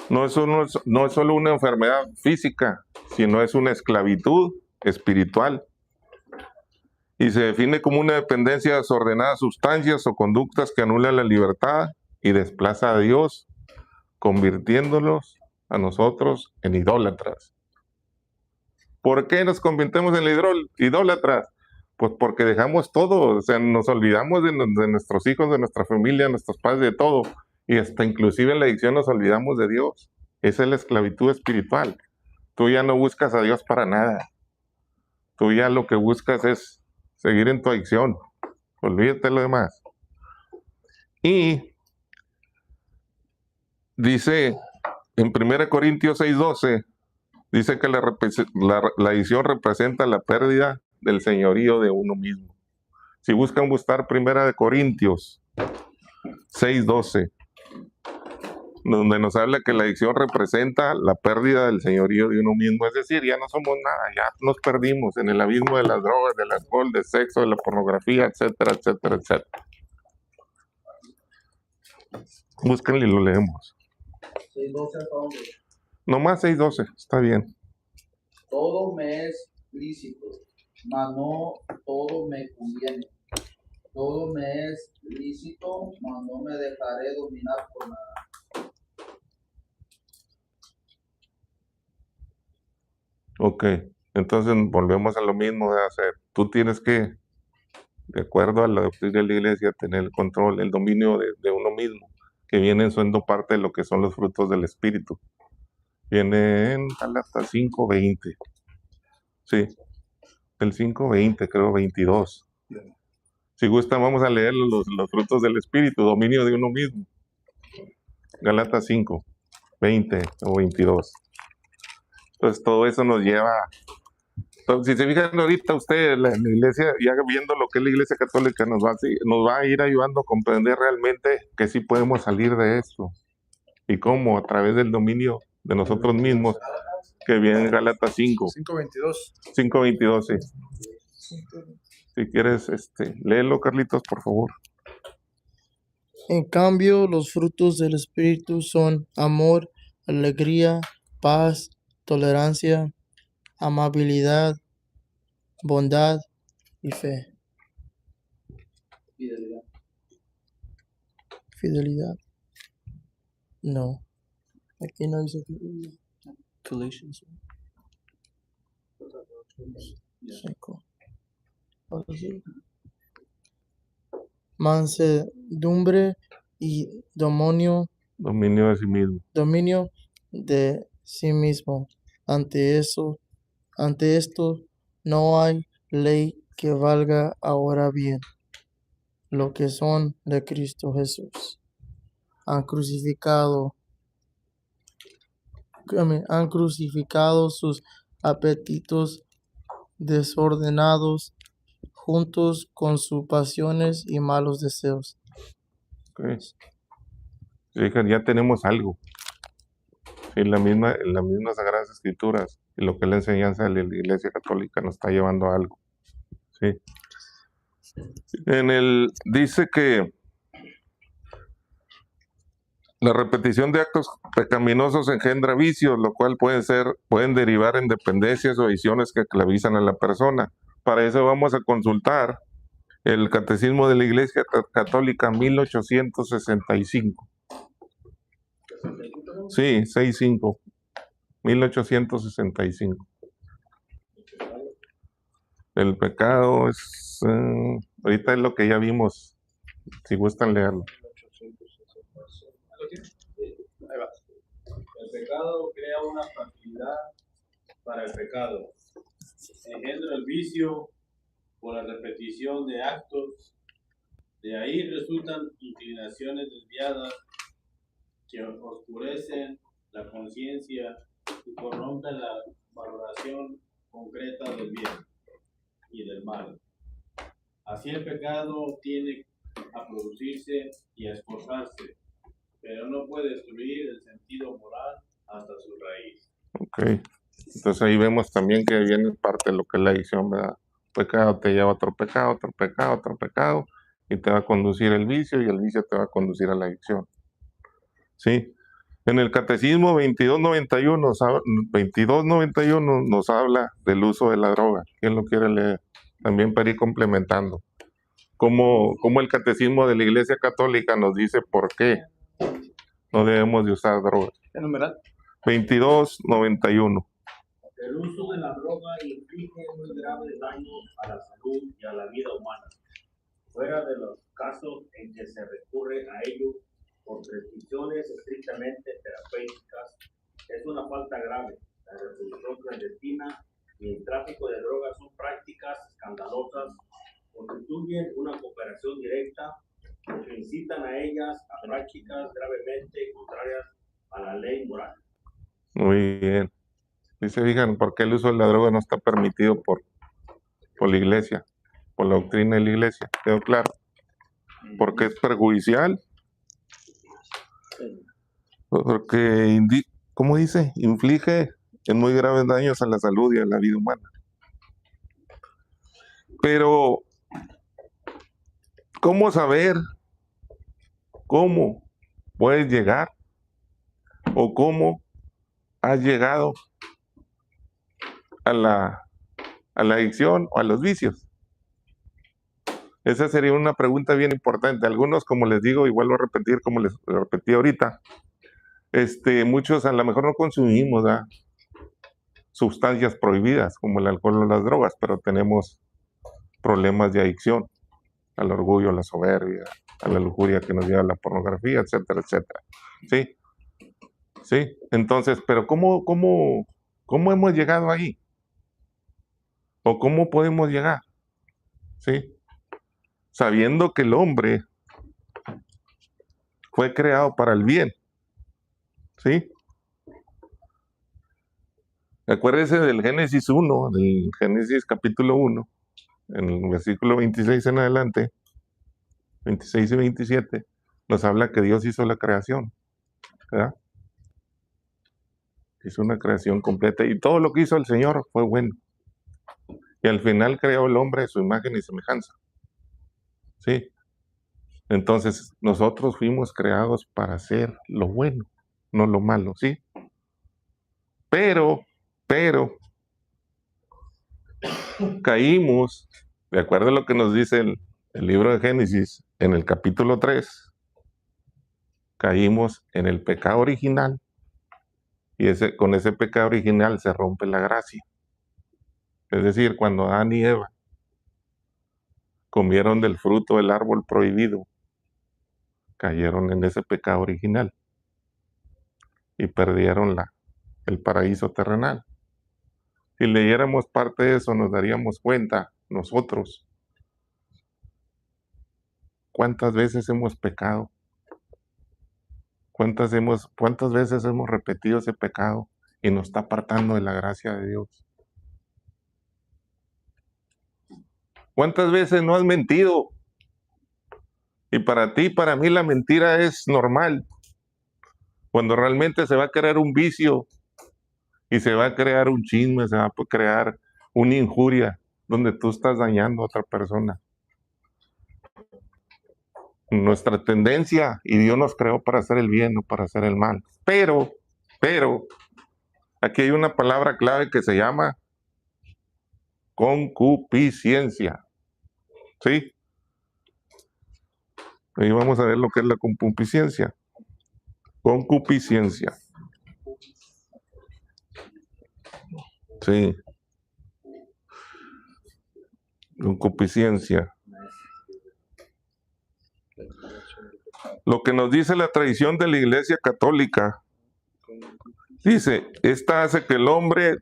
no es solo una enfermedad física, sino es una esclavitud espiritual. Y se define como una dependencia desordenada a sustancias o conductas que anulan la libertad y desplaza a Dios, convirtiéndolos a nosotros en idólatras. ¿Por qué nos convertimos en idólatras? Pues porque dejamos todo, o sea, nos olvidamos de nuestros hijos, de nuestra familia, de nuestros padres, de todo. Y hasta inclusive en la adicción nos olvidamos de Dios. Esa es la esclavitud espiritual. Tú ya no buscas a Dios para nada. Tú ya lo que buscas es seguir en tu adicción. Olvídate de lo demás. Y dice en 1 Corintios 6:12, dice que la adicción representa la pérdida del señorío de uno mismo. Si buscan buscar 1 Corintios 6:12, donde nos habla que la adicción representa la pérdida del señorío de uno mismo, es decir, ya no somos nada, ya nos perdimos en el abismo de las drogas, del alcohol, del sexo, de la pornografía, etcétera, etcétera, etcétera. Búsquenlo y lo leemos. 6:12 hasta 11. Nomás 6:12, está bien. Todo me es lícito, mas no todo me conviene. Todo me es lícito, mas no me dejaré dominar por nada. Ok, entonces volvemos a lo mismo de hacer. Tú tienes que, de acuerdo a la doctrina de la iglesia, tener el control, el dominio de uno mismo, que vienen siendo parte de lo que son los frutos del Espíritu. Viene en Gálatas 5:20. Sí, el 5:20, creo 22. Si gustan, vamos a leer los frutos del Espíritu, dominio de uno mismo. Gálatas 5:20 o 22. Entonces todo eso nos lleva. Entonces, si se fijan ahorita ustedes, la iglesia, ya viendo lo que es la iglesia católica, nos va a ir ayudando a comprender realmente que sí podemos salir de esto. Y cómo, a través del dominio de nosotros mismos, que viene en Gálatas 5:22. 5:22, sí. Si quieres, léelo, Carlitos, por favor. En cambio, los frutos del Espíritu son amor, alegría, paz, tolerancia, amabilidad, bondad y fe. Fidelidad. Fidelidad. No. Aquí no dice fidelidad. Galatians 5. Ahora sí. Mansedumbre y dominio Dominio de sí mismo. dominio de sí mismo. Ante esto no hay ley que valga. Ahora bien, lo que son de Cristo Jesús han crucificado sus apetitos desordenados juntos con sus pasiones y malos deseos. Ok. Fíjate, ya tenemos algo. En las mismas Sagradas Escrituras, y lo que es la enseñanza de la Iglesia Católica nos está llevando a algo. ¿Sí? Dice que la repetición de actos pecaminosos engendra vicios, lo cual pueden derivar en dependencias o adicciones que esclavizan a la persona. Para eso vamos a consultar el Catecismo de la Iglesia Católica 1865. Sí, 65. 1865. El pecado es, ahorita es lo que ya vimos, si gustan leerlo. Ahí va. El pecado crea una facilidad para el pecado. Engendra el vicio por la repetición de actos. De ahí resultan inclinaciones desviadas que oscurecen la conciencia y corrompen la valoración concreta del bien y del mal. Así el pecado tiene a producirse y a esforzarse, pero no puede destruir el sentido moral hasta su raíz. Ok. Entonces ahí vemos también que viene parte de lo que es la adicción, ¿verdad? Pecado te lleva a otro pecado, otro pecado, otro pecado, y te va a conducir el vicio, y el vicio te va a conducir a la adicción. ¿Sí? En el Catecismo 2291 nos habla del uso de la droga. ¿Quién lo quiere leer? También para ir complementando. Como el Catecismo de la Iglesia Católica nos dice por qué no debemos de usar drogas. ¿Qué numeral? 2291. El uso de la droga inflige muy graves daños a la salud y a la vida humana. Fuera de los casos en que se recurre a ello por prescripciones estrictamente terapéuticas, es una falta grave. La reproducción clandestina y el tráfico de drogas son prácticas escandalosas, constituyen una cooperación directa porque incitan a ellas a prácticas gravemente contrarias a la ley moral. Muy bien. Y se fijan, ¿por qué el uso de la droga no está permitido por la iglesia, por la doctrina de la iglesia? ¿Quedó claro? Porque es perjudicial. Porque, ¿cómo dice? Inflige en muy graves daños a la salud y a la vida humana. Pero, ¿cómo saber cómo puedes llegar o cómo has llegado a la adicción o a los vicios? Esa sería una pregunta bien importante. Algunos, como les digo, y vuelvo a repetir como les repetí ahorita, muchos a lo mejor no consumimos sustancias prohibidas como el alcohol o las drogas, pero tenemos problemas de adicción al orgullo, a la soberbia, a la lujuria que nos lleva a la pornografía, etcétera, etcétera. ¿Sí? ¿Sí? Entonces, pero ¿cómo hemos llegado ahí? ¿O cómo podemos llegar? ¿Sí? Sabiendo que el hombre fue creado para el bien. ¿Sí? Acuérdense del Génesis 1, del Génesis capítulo 1, en el versículo 26 en adelante, 26 y 27, nos habla que Dios hizo la creación, ¿verdad? Hizo una creación completa y todo lo que hizo el Señor fue bueno. Y al final creó el hombre a su imagen y semejanza. ¿Sí? Entonces, nosotros fuimos creados para hacer lo bueno, no lo malo, ¿sí? Pero, caímos, de acuerdo a lo que nos dice el libro de Génesis, en el capítulo 3, caímos en el pecado original, y con ese pecado original se rompe la gracia. Es decir, cuando Adán y Eva comieron del fruto del árbol prohibido, cayeron en ese pecado original y perdieron el paraíso terrenal. Si leyéramos parte de eso, nos daríamos cuenta nosotros cuántas veces hemos pecado, cuántas veces hemos repetido ese pecado y nos está apartando de la gracia de Dios. ¿Cuántas veces no has mentido? Y para ti, para mí, la mentira es normal. Cuando realmente se va a crear un vicio y se va a crear un chisme, se va a crear una injuria donde tú estás dañando a otra persona. Nuestra tendencia, y Dios nos creó para hacer el bien, no para hacer el mal. Pero, aquí hay una palabra clave que se llama concupiscencia. ¿Sí? Ahí vamos a ver lo que es la concupiscencia. Concupiscencia. Sí. Concupiscencia. Lo que nos dice la tradición de la Iglesia Católica, dice, esta hace que el hombre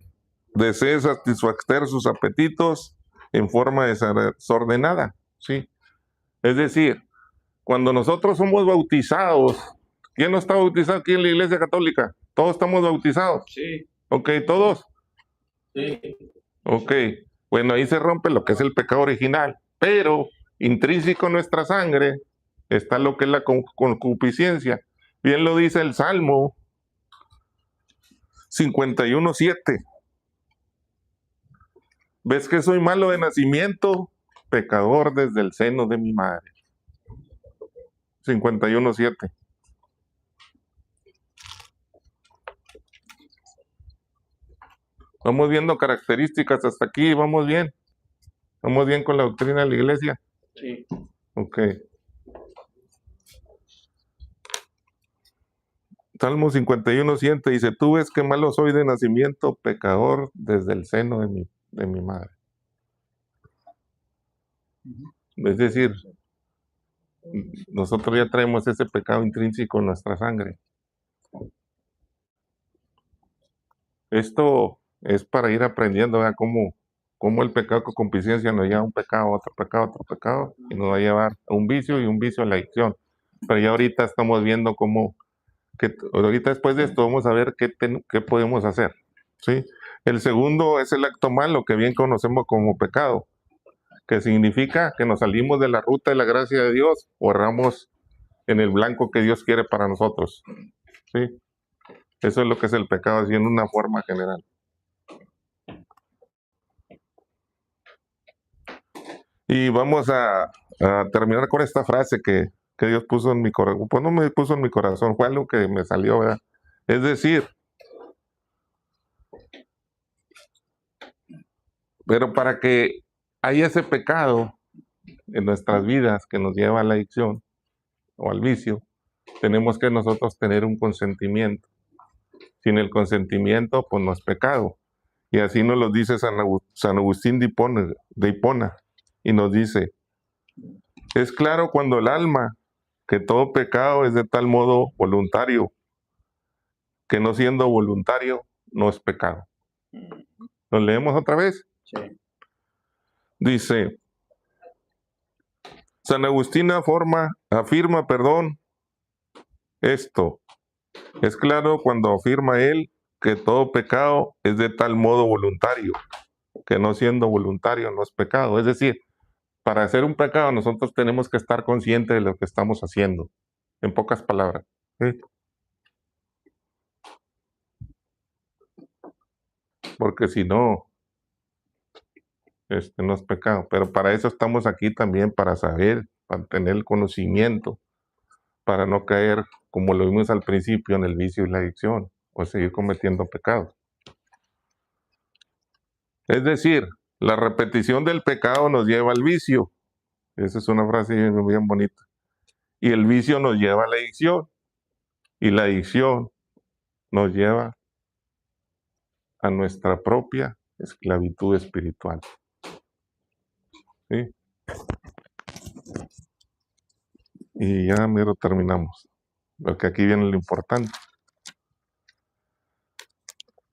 desee satisfacer sus apetitos en forma desordenada, ¿sí? Es decir, cuando nosotros somos bautizados, ¿quién no está bautizado aquí en la Iglesia Católica? ¿Todos estamos bautizados? Sí. Ok, ¿todos? Sí. Ok, bueno, ahí se rompe lo que es el pecado original, pero intrínseco en nuestra sangre está lo que es la concupiscencia. Bien lo dice el Salmo 51:7. ¿Ves que soy malo de nacimiento? Pecador desde el seno de mi madre. 51:7. Vamos viendo características hasta aquí, vamos bien. Vamos bien con la doctrina de la iglesia. Sí. Ok. Salmo 51:7 dice, tú ves que malo soy de nacimiento, pecador desde el seno de mi madre. Es decir, nosotros ya traemos ese pecado intrínseco en nuestra sangre. Esto es para ir aprendiendo, ¿verdad? Cómo el pecado con concupiscencia nos lleva a un pecado, otro pecado, y nos va a llevar a un vicio y un vicio a la adicción. Pero ya ahorita estamos viendo ahorita después de esto vamos a ver qué podemos hacer, ¿sí? El segundo es el acto malo, que bien conocemos como pecado, que significa que nos salimos de la ruta de la gracia de Dios o erramos en el blanco que Dios quiere para nosotros, ¿sí? Eso es lo que es el pecado, así en una forma general. Y vamos a terminar con esta frase que Dios puso en mi corazón. Pues no me puso en mi corazón, fue algo que me salió, ¿verdad? Es decir, pero para que haya ese pecado en nuestras vidas que nos lleva a la adicción o al vicio, tenemos que nosotros tener un consentimiento. Sin el consentimiento, pues no es pecado. Y así nos lo dice San Agustín de Hipona, y nos dice, es claro cuando el alma, que todo pecado es de tal modo voluntario, que no siendo voluntario, no es pecado. ¿Lo leemos otra vez? Sí. Dice, San Agustín afirma, esto. Es claro cuando afirma él que todo pecado es de tal modo voluntario, que no siendo voluntario no es pecado. Es decir, para hacer un pecado nosotros tenemos que estar conscientes de lo que estamos haciendo, en pocas palabras, ¿sí? Porque si no, no es pecado. Pero para eso estamos aquí también, para saber, para tener el conocimiento, para no caer, como lo vimos al principio, en el vicio y la adicción, o seguir cometiendo pecados. Es decir, la repetición del pecado nos lleva al vicio. Esa es una frase bien bonita. Y el vicio nos lleva a la adicción. Y la adicción nos lleva a nuestra propia esclavitud espiritual. ¿Sí? Y ya mero terminamos. Porque aquí viene lo importante.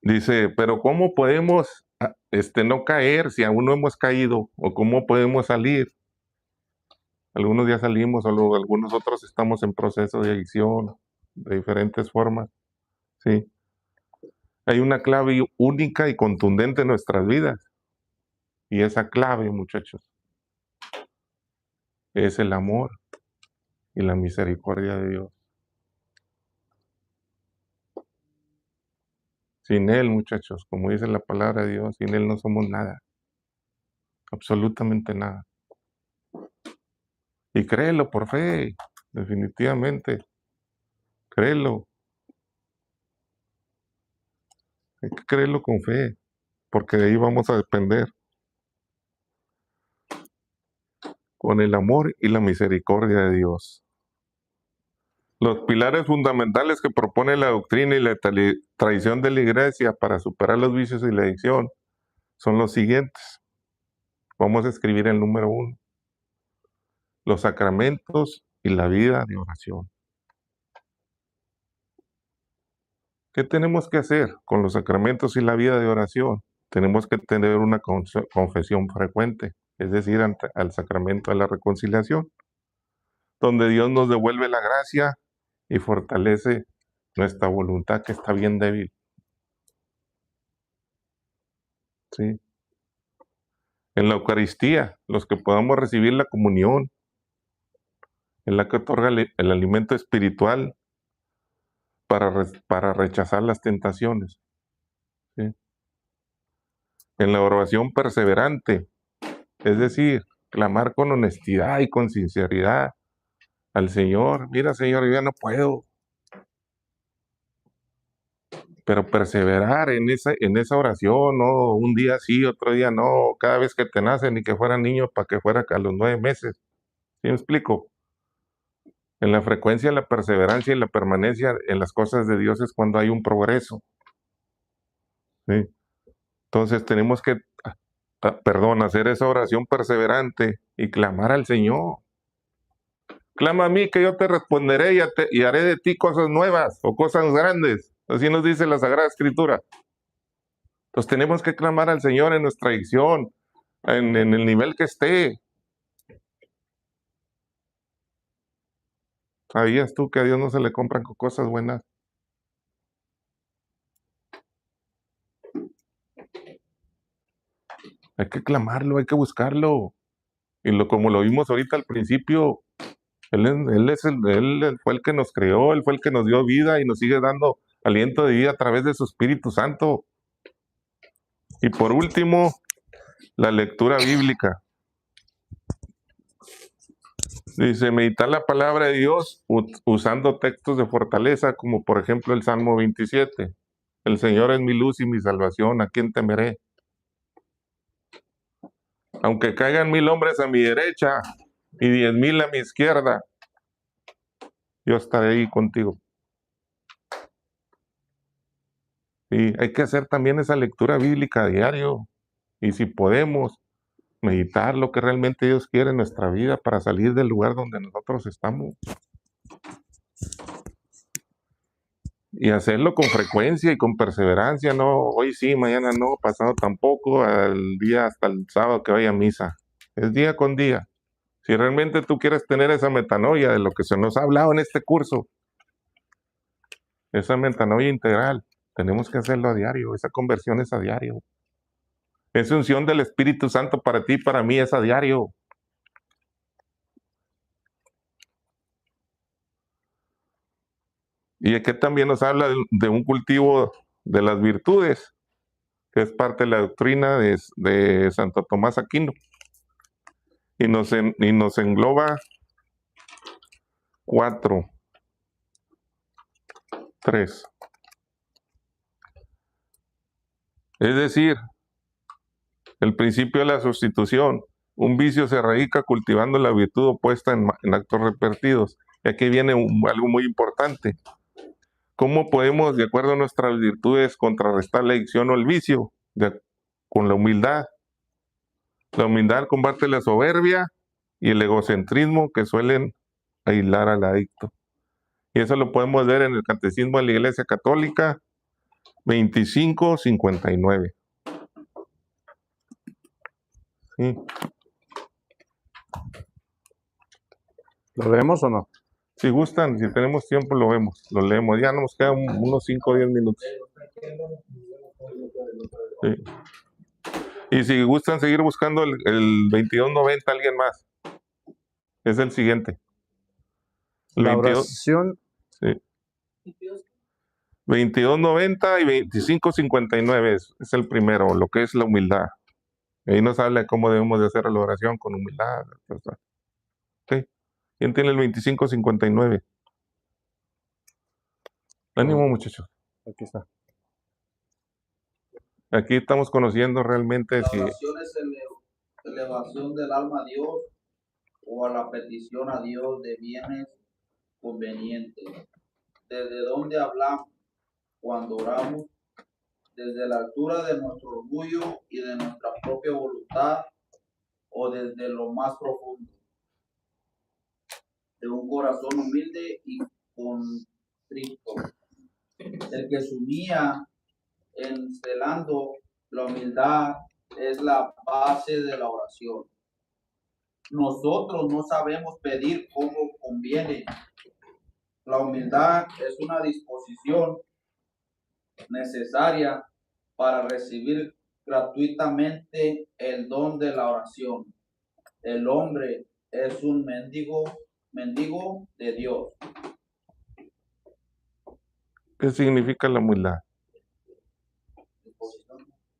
Dice, pero ¿cómo podemos no caer si aún no hemos caído? ¿O cómo podemos salir? Algunos ya salimos, o algunos otros estamos en proceso de adicción, de diferentes formas. ¿Sí? Hay una clave única y contundente en nuestras vidas. Y esa clave, muchachos, es el amor y la misericordia de Dios. Sin Él, muchachos, como dice la palabra de Dios, sin Él no somos nada. Absolutamente nada. Y créelo por fe, definitivamente. Créelo. Hay que creerlo con fe, porque de ahí vamos a depender. Con el amor y la misericordia de Dios. Los pilares fundamentales que propone la doctrina y la tradición de la iglesia para superar los vicios y la adicción son los siguientes. Vamos a escribir el número 1. Los sacramentos y la vida de oración. ¿Qué tenemos que hacer con los sacramentos y la vida de oración? Tenemos que tener una confesión frecuente, es decir, al sacramento de la reconciliación, donde Dios nos devuelve la gracia y fortalece nuestra voluntad que está bien débil. ¿Sí? En la Eucaristía, los que podamos recibir la comunión, es la que otorga el alimento espiritual para rechazar las tentaciones. en la oración perseverante, es decir, clamar con honestidad y con sinceridad al Señor. Mira, Señor, yo ya no puedo. Pero perseverar en esa oración, no un día sí, otro día no, cada vez que te nacen, ni que fueran niños para que fuera a los 9 meses. ¿Sí me explico? En la frecuencia, la perseverancia y la permanencia en las cosas de Dios es cuando hay un progreso. ¿Sí? Entonces tenemos que, hacer esa oración perseverante y clamar al Señor. Clama a mí que yo te responderé y haré de ti cosas nuevas o cosas grandes. Así nos dice la Sagrada Escritura. Entonces tenemos que clamar al Señor en nuestra adicción, en el nivel que esté. ¿Sabías tú que a Dios no se le compran con cosas buenas? Hay que clamarlo, hay que buscarlo. Y como lo vimos ahorita al principio, Él fue el que nos creó, Él fue el que nos dio vida y nos sigue dando aliento de vida a través de su Espíritu Santo. Y por último, la lectura bíblica. Dice, meditar la palabra de Dios usando textos de fortaleza, como por ejemplo el Salmo 27. El Señor es mi luz y mi salvación, ¿a quién temeré? Aunque caigan 1000 hombres a mi derecha y 10,000 a mi izquierda, yo estaré ahí contigo. Y hay que hacer también esa lectura bíblica a diario. Y si podemos, meditar lo que realmente Dios quiere en nuestra vida para salir del lugar donde nosotros estamos. Y hacerlo con frecuencia y con perseverancia, no hoy sí, mañana no, pasado tampoco, al día hasta el sábado que vaya a misa. Es día con día. Si realmente tú quieres tener esa metanoia de lo que se nos ha hablado en este curso, esa metanoia integral, tenemos que hacerlo a diario, esa conversión es a diario. Esa unción del Espíritu Santo para ti y para mí es a diario. Y aquí también nos habla de un cultivo de las virtudes, que es parte de la doctrina de Santo Tomás Aquino. Y nos engloba 4, 3. Es decir, el principio de la sustitución. Un vicio se radica cultivando la virtud opuesta en actos repetidos. Y aquí viene algo muy importante. ¿Cómo podemos, de acuerdo a nuestras virtudes, contrarrestar la adicción o el vicio? Con la humildad. La humildad combate la soberbia y el egocentrismo que suelen aislar al adicto. Y eso lo podemos ver en el Catecismo de la Iglesia Católica 2559. Sí. ¿Lo vemos o no? Si gustan, si tenemos tiempo, lo vemos, lo leemos. Ya nos quedan unos 5 o 10 minutos. Sí. Y si gustan seguir buscando el 2290, alguien más. Es el siguiente. El La 22, oración. sí. 2290 y 2559 es el primero, lo que es la humildad. Ahí nos habla de cómo debemos de hacer la oración con humildad. ¿Sí? ¿Quién tiene el 2559? Ánimo, muchachos. Aquí está. Aquí estamos conociendo realmente La si... oración es elevación del alma a Dios o a la petición a Dios de bienes convenientes. ¿Desde dónde hablamos cuando oramos? ¿Desde la altura de nuestro orgullo y de nuestra propia voluntad o desde lo más profundo de un corazón humilde y contrito? El que sumía encelando la humildad es la base de la oración. Nosotros no sabemos pedir como conviene. La humildad es una disposición necesaria para recibir gratuitamente el don de la oración. El hombre es un mendigo de Dios. ¿Qué significa la humildad?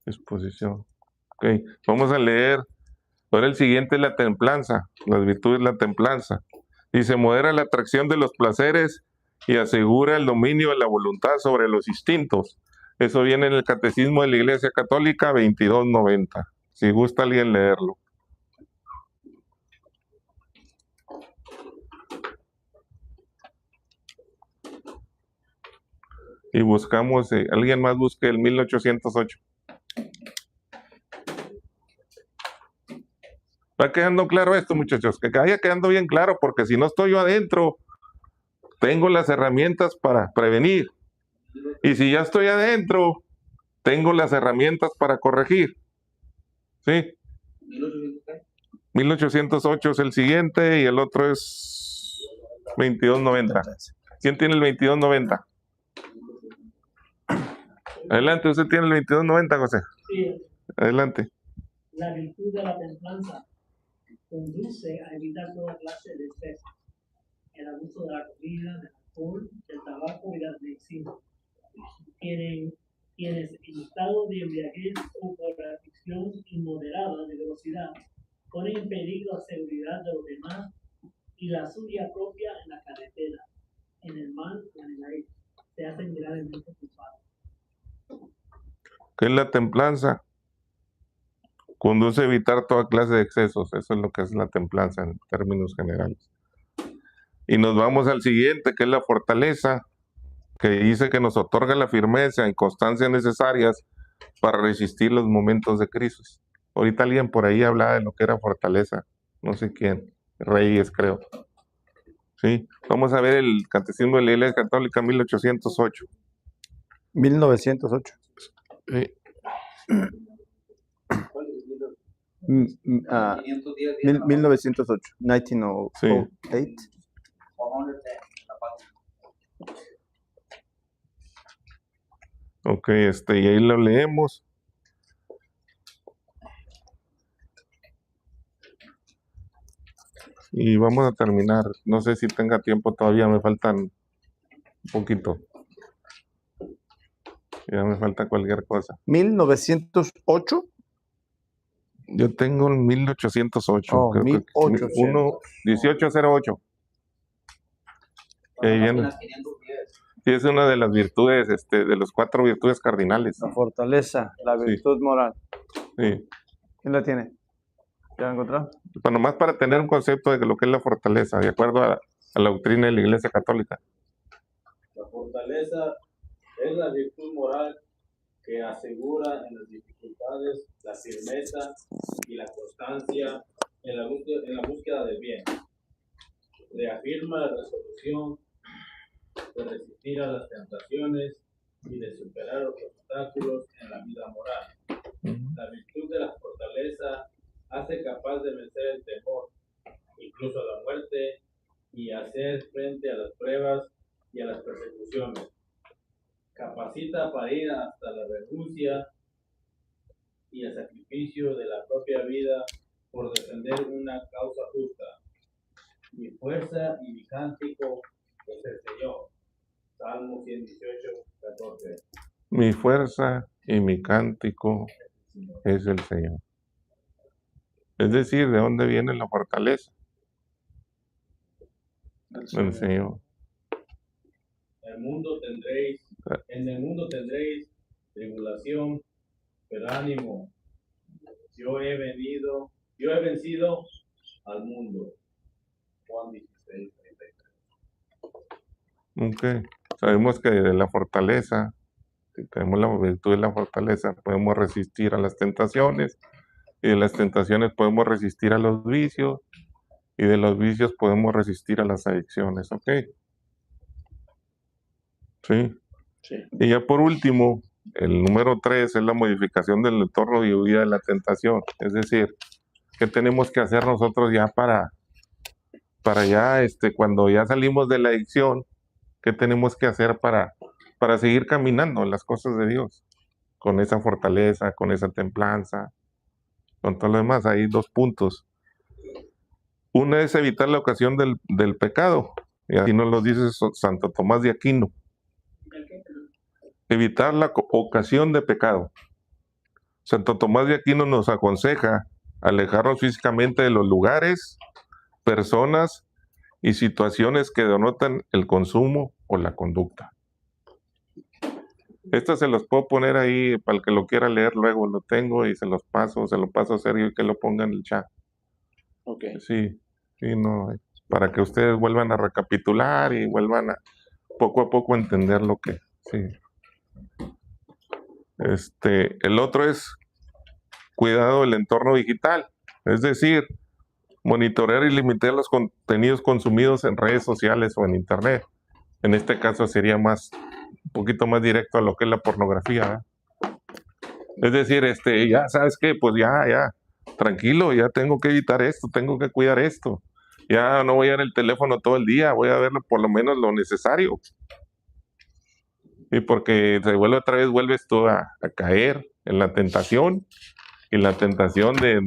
Disposición. Ok, vamos a leer. Ahora el siguiente es la templanza, las virtudes de la templanza. Dice, modera la atracción de los placeres y asegura el dominio de la voluntad sobre los instintos. Eso viene en el Catecismo de la Iglesia Católica 2290. Si gusta alguien leerlo. Y buscamos, alguien más busque el 1808. Va quedando claro esto, muchachos, que vaya quedando bien claro, porque si no estoy yo adentro, tengo las herramientas para prevenir. Y si ya estoy adentro, tengo las herramientas para corregir. ¿Sí? 1808 es el siguiente y el otro es 2290. ¿Quién tiene el 2290? Adelante, usted tiene el 2290, José. Sí. Adelante. La virtud de la templanza conduce a evitar toda clase de excesos, el abuso de la comida, del alcohol, del tabaco y las medicinas. Quienes en estado de embriaguez o por adicción inmoderada de velocidad ponen en peligro la seguridad de los demás y la suya propia en la carretera, en el mar o en el aire, se hacen gravemente culpables. ¿Qué es la templanza? Conduce a evitar toda clase de excesos. Eso es lo que es la templanza en términos generales. Y nos vamos al siguiente, que es la fortaleza, que dice que nos otorga la firmeza y constancia necesarias para resistir los momentos de crisis. Ahorita alguien por ahí hablaba de lo que era fortaleza. No sé quién. Reyes, creo. Sí. Vamos a ver el Catecismo de la Iglesia Católica 1808. 1908. Sí. 1908. 1908. Ok, y ahí lo leemos. Y vamos a terminar. No sé si tenga tiempo todavía, me faltan un poquito. Ya me falta cualquier cosa. 1908. Yo tengo el 1808. Oh, creo 1800. 1808. Sí, es una de las virtudes, de los 4 virtudes cardinales. La fortaleza, la virtud moral. Sí. ¿Quién la tiene? ¿Ya la encontró? Pero nomás para tener un concepto de lo que es la fortaleza, de acuerdo a la doctrina de la Iglesia Católica. La fortaleza es la virtud moral que asegura en las dificultades la firmeza y la constancia en la búsqueda del bien. Reafirma la resolución de resistir a las tentaciones y de superar los obstáculos en la vida moral. La virtud de la fortaleza hace capaz de vencer el temor, incluso la muerte, y hacer frente a las pruebas y a las persecuciones. Capacita para ir hasta la renuncia y el sacrificio de la propia vida por defender una causa justa. Mi fuerza y mi cántico es el Señor. Salmo 118, 14. Mi fuerza y mi cántico es el Señor. Es decir, ¿de dónde viene la fortaleza? Del Señor. En el mundo tendréis tribulación, pero ánimo. Yo he vencido al mundo. Juan 16, 33. Ok. Sabemos que de la fortaleza, si tenemos la virtud de la fortaleza, podemos resistir a las tentaciones, y de las tentaciones podemos resistir a los vicios, y de los vicios podemos resistir a las adicciones, ¿ok? Sí. Y ya por último, el número 3 es la modificación del entorno de huida de la tentación. Es decir, ¿qué tenemos que hacer nosotros ya para ya, cuando ya salimos de la adicción? ¿Qué tenemos que hacer para seguir caminando en las cosas de Dios? Con esa fortaleza, con esa templanza, con todo lo demás. Hay 2 puntos. Una es evitar la ocasión del pecado. Y así nos lo dice Santo Tomás de Aquino. Evitar la ocasión de pecado. Santo Tomás de Aquino nos aconseja alejarnos físicamente de los lugares, personas y situaciones que denotan el consumo o la conducta. Esto se los puedo poner ahí para el que lo quiera leer, luego lo tengo y se lo paso a Sergio y que lo ponga en el chat. Ok. Sí, no, para que ustedes vuelvan a recapitular y vuelvan a poco entender lo que, sí. El otro es cuidado del entorno digital, es decir, monitorear y limitar los contenidos consumidos en redes sociales o en internet. En este caso sería un poquito más directo a lo que es la pornografía, ¿verdad? Es decir, ya sabes qué, pues ya, tranquilo, ya tengo que evitar esto, tengo que cuidar esto. Ya no voy a ver el teléfono todo el día, voy a verlo por lo menos lo necesario. Y porque otra vez vuelves tú a caer en la tentación, y la tentación de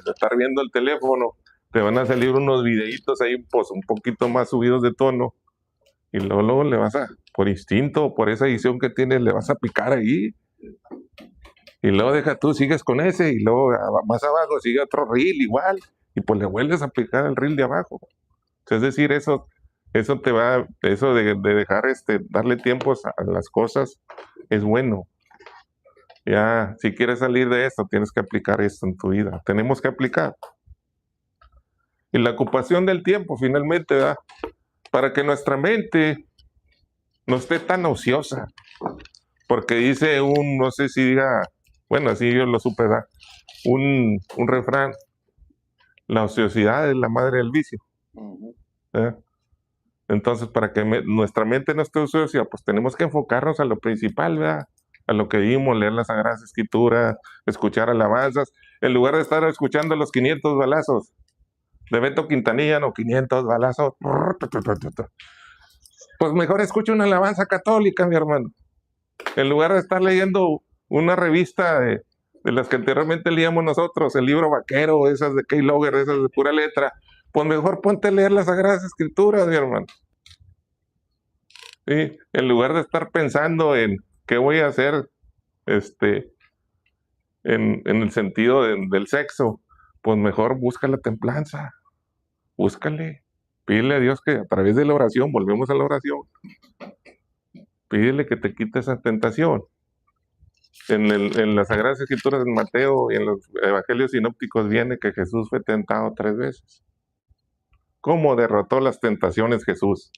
estar viendo el teléfono, te van a salir unos videitos ahí pues un poquito más subidos de tono, y luego le vas por instinto, por esa adicción que tienes, le vas a picar ahí. Y luego sigues con ese, y luego más abajo sigue otro reel igual, y pues le vuelves a picar el reel de abajo. Es decir, eso de dejar darle tiempos a las cosas es bueno. Ya, si quieres salir de esto, tienes que aplicar esto en tu vida. Tenemos que aplicar. Y la ocupación del tiempo, finalmente, ¿verdad? Para que nuestra mente no esté tan ociosa. Porque dice no sé si diga, bueno, así yo lo supe, ¿verdad? Un refrán: la ociosidad es la madre del vicio. ¿Verdad? Entonces, para que nuestra mente no esté ociosa, pues tenemos que enfocarnos a lo principal, ¿verdad? A lo que vimos, leer las Sagradas Escrituras, escuchar alabanzas, en lugar de estar escuchando los 500 balazos de Beto Quintanilla, no, 500 balazos. Pues mejor escucha una alabanza católica, mi hermano. En lugar de estar leyendo una revista de las que anteriormente leíamos nosotros, el libro vaquero, esas de Kay Loger, esas de pura letra, pues mejor ponte a leer las Sagradas Escrituras, mi hermano. ¿Sí? En lugar de estar pensando en qué voy a hacer en el sentido del sexo, pues mejor busca la templanza. Búscale. Pídele a Dios que a través de la oración, volvemos a la oración, pídele que te quite esa tentación. En las Sagradas Escrituras de Mateo y en los Evangelios sinópticos viene que Jesús fue tentado 3 veces. ¿Cómo derrotó las tentaciones Jesús?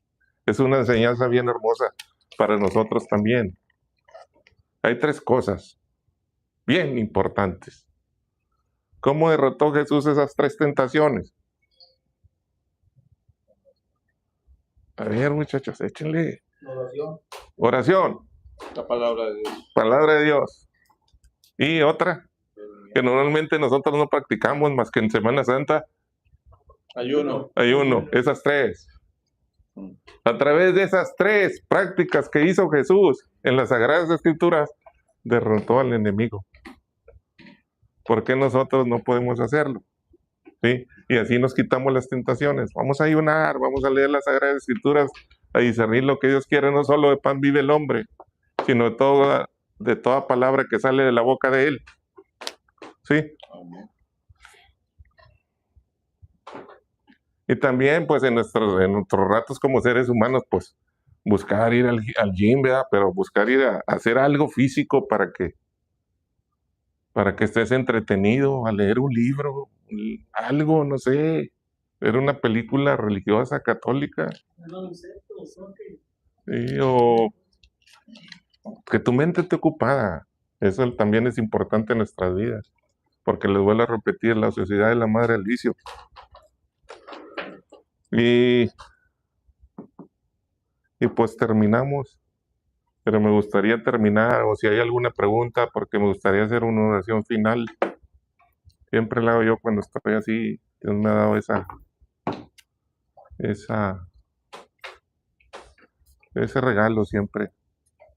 Es una enseñanza bien hermosa para nosotros también. Hay 3 cosas bien importantes. ¿Cómo derrotó Jesús esas 3 tentaciones? A ver, muchachos, échenle. Oración. La palabra de Dios. Palabra de Dios. Y otra, que normalmente nosotros no practicamos más que en Semana Santa. Ayuno. Esas 3. A través de esas 3 prácticas que hizo Jesús en las Sagradas Escrituras, derrotó al enemigo. ¿Por qué nosotros no podemos hacerlo? ¿Sí? Y así nos quitamos las tentaciones. Vamos a ayunar, vamos a leer las Sagradas Escrituras, a discernir lo que Dios quiere. No solo de pan vive el hombre, sino de toda palabra que sale de la boca de Él. ¿Sí? Y también, pues, en nuestros ratos como seres humanos, pues, buscar ir al gym, ¿verdad? Pero buscar ir a hacer algo físico para que estés entretenido, a leer un libro, algo, no sé, ver una película religiosa, católica. Sí, o que tu mente esté ocupada. Eso también es importante en nuestras vidas, porque les vuelvo a repetir, la ociosidad es la madre del vicio. Y pues terminamos, pero me gustaría terminar, o si hay alguna pregunta, porque me gustaría hacer una oración final. Siempre la hago yo cuando estoy así. Dios me ha dado ese regalo siempre.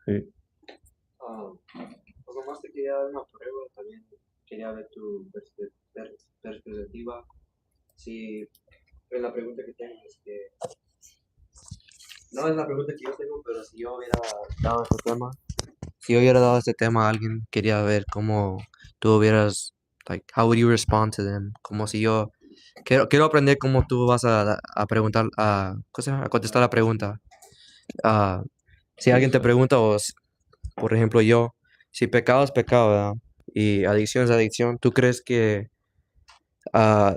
Sí. Pues nomás te quería dar una prueba, también quería ver tu perspectiva. Si es la pregunta que tienes, que no es la pregunta que yo tengo, pero si yo hubiera dado ese tema, si yo hubiera dado este tema a alguien, quería ver cómo tú hubieras, like, how would you respond to them? Como si yo, quiero aprender cómo tú vas a preguntar, ¿cómo se llama? A contestar la pregunta. Ah, si alguien te pregunta, por ejemplo, yo, si pecado es pecado, ¿verdad? Y adicción es adicción, ¿tú crees que ah,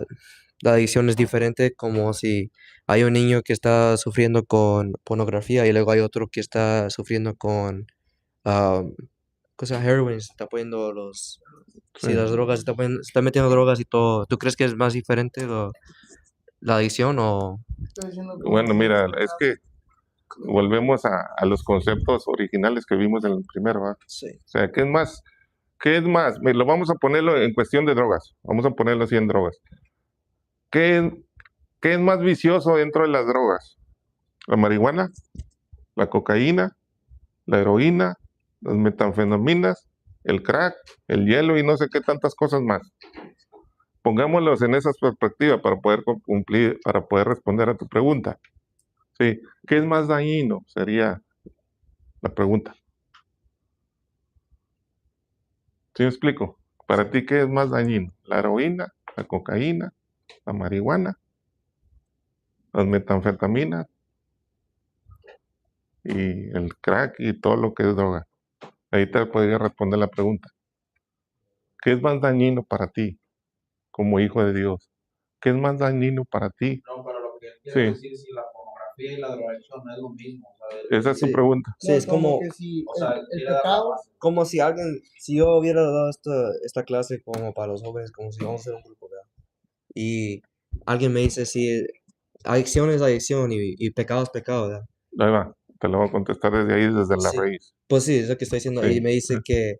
la adicción es diferente? Como si hay un niño que está sufriendo con pornografía y luego hay otro que está sufriendo con cosas heroin, se está poniendo Sí. las drogas, se está metiendo drogas y todo. ¿Tú crees que es más diferente la adicción o? Bueno, mira, es que volvemos a los conceptos originales que vimos en el primero, ¿va? Sí. O sea, ¿qué es más? ¿Qué es más? Lo vamos a ponerlo en cuestión de drogas. Vamos a ponerlo así en drogas. ¿Qué es más vicioso dentro de las drogas? ¿La marihuana? ¿La cocaína? ¿La heroína? ¿Las metanfetaminas? ¿El crack? ¿El hielo? Y no sé qué tantas cosas más. Pongámoslos en esas perspectivas para poder cumplir, para poder responder a tu pregunta. Sí. ¿Qué es más dañino? Sería la pregunta. ¿Sí me explico? Para ti, ¿qué es más dañino? ¿La heroína? ¿La cocaína? ¿La marihuana? ¿Las metanfetaminas? Y el crack y todo lo que es droga. Ahí te podría responder la pregunta. ¿Qué es más dañino para ti como hijo de Dios? ¿Qué es más dañino para ti? No, pero lo que él quiere Sí. decir si la pornografía y la drogadicción no es lo mismo. O sea, Esa es tu Sí. pregunta. Sí, es como, o sea, él quiere dar la base. como si yo hubiera dado esta clase como para los jóvenes, como si vamos a hacer un grupo, ¿verdad? Y alguien me dice si adicción es adicción y pecado es pecado, ¿verdad? Ahí va. Te lo voy a contestar desde ahí, desde la Sí. raíz. Pues sí, es lo que estoy diciendo. Sí. Y me dice que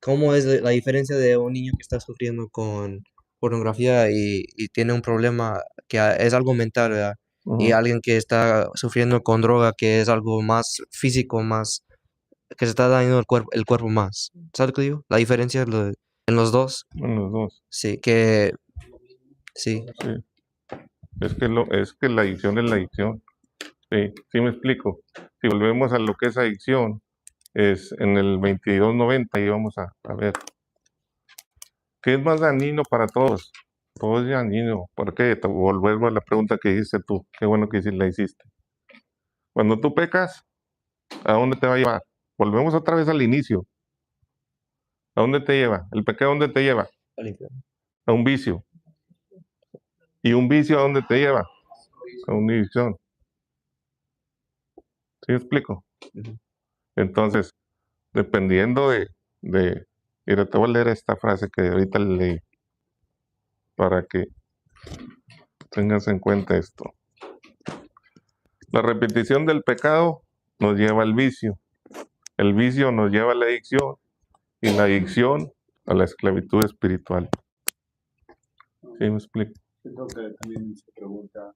cómo es la diferencia de un niño que está sufriendo con pornografía y tiene un problema que es algo mental, ¿verdad? Y Ujú. alguien que está sufriendo con droga, que es algo más físico, más que se está dañando el cuerpo más. ¿Sabes lo que digo? La diferencia en los dos. En los dos. Sí, que sí. Sí. Es que la adicción es la adicción. Sí, sí me explico. Si volvemos a lo que es adicción, es en el 2290 y vamos a ver. ¿Qué es más dañino para todos? Todo es dañino. ¿Por qué? Volvemos a la pregunta que hiciste tú. Qué bueno que la hiciste. Cuando tú pecas, ¿a dónde te va a llevar? Volvemos otra vez al inicio. ¿A dónde te lleva? ¿El pecado a dónde te lleva? Al infierno. A un vicio. ¿Y un vicio a dónde te lleva? A una adicción. ¿Sí me explico? Ujú. Entonces, dependiendo mira, te voy a leer esta frase que ahorita leí para que tengas en cuenta esto. La repetición del pecado nos lleva al vicio. El vicio nos lleva a la adicción y la adicción a la esclavitud espiritual. ¿Sí me explico? Siento que también se pregunta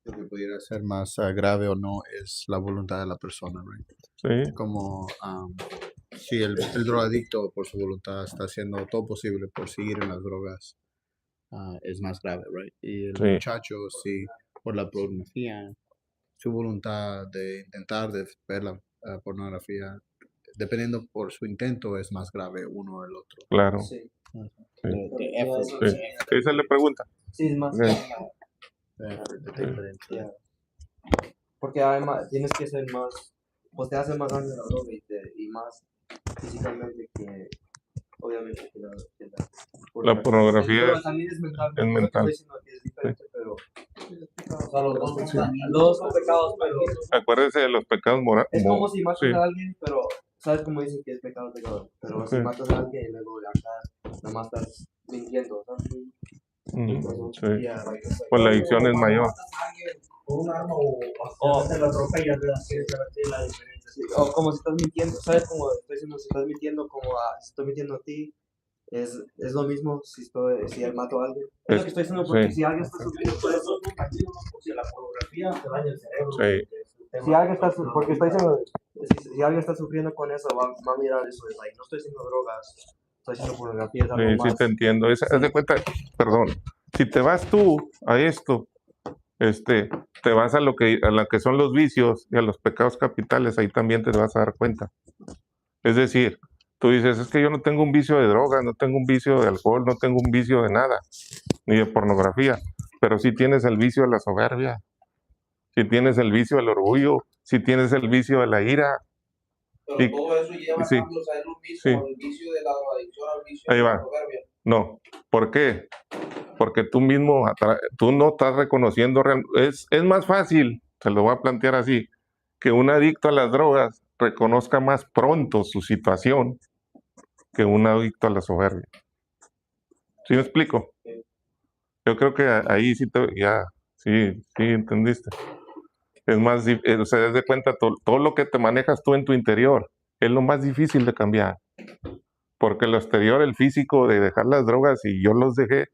lo que pudiera ser más grave o no es la voluntad de la persona, right? Sí. Como si el drogadicto por su voluntad está haciendo todo posible por seguir en las drogas, es más grave, right? Y el Sí. muchacho, si por la pornografía, su voluntad de intentar de ver la pornografía, dependiendo por su intento, es más grave uno o el otro. Claro. Sí. Sí. effort. Sí. Esa es la pregunta. Sí, es más. Ok. Yeah. Porque además tienes que ser más, pues te hace más daño la droga y más físicamente que, obviamente, que La pornografía Pero también es mental. es Lo que mental. estoy diciendo aquí es diferente, pero O sea, los dos son dañinos. los dos son pecados, pero Acuérdese de los pecados morales. es como si matas Sí. a alguien, pero sabes cómo dicen que es pecado, pecado. Pero si Sí. matas a alguien y luego acá nada más estás mintiendo, ¿sabes? Ujú. Sí. Yeah, like, it's like- Pues la adicción es mayor. Con un arma o te lo atropellas, ¿verdad? Quieres saber la diferencia. Sí, o como si estás mintiendo, ¿sabes? Como estoy diciendo, si estás mintiendo, si estoy mintiendo a ti, es lo mismo si él mató a alguien. Es lo que estoy diciendo, porque Sí. si alguien está sufriendo por eso, Porque la pornografía te daña el cerebro. Sí. si alguien está, porque estoy diciendo, si alguien está sufriendo con eso, va a mirar eso, es like, no estoy haciendo drogas, estoy haciendo pornografía, es algo Sí, más. sí te entiendo. Haz de cuenta, perdón, si te vas tú a esto, te vas a lo que son los vicios y a los pecados capitales, ahí también te vas a dar cuenta. Es decir, tú dices, es que yo no tengo un vicio de drogas, no tengo un vicio de alcohol, no tengo un vicio de nada, ni de pornografía, pero sí tienes el vicio de la soberbia, si tienes el vicio del orgullo, si tienes el vicio de la ira. Pero todo eso lleva sí, cambios a él mismo, sí. el vicio de la drogadicción al vicio Ahí de la va. soberbia. No, ¿por qué? Porque tú mismo, tú no estás reconociendo, es más fácil, se lo voy a plantear así, que un adicto a las drogas reconozca más pronto su situación que un adicto a la soberbia. ¿Sí me explico? Yo creo que ahí sí, sí entendiste. Es más, o sea, des de cuenta, todo lo que te manejas tú en tu interior es lo más difícil de cambiar. Porque lo exterior, el físico de dejar las drogas, y yo los dejé,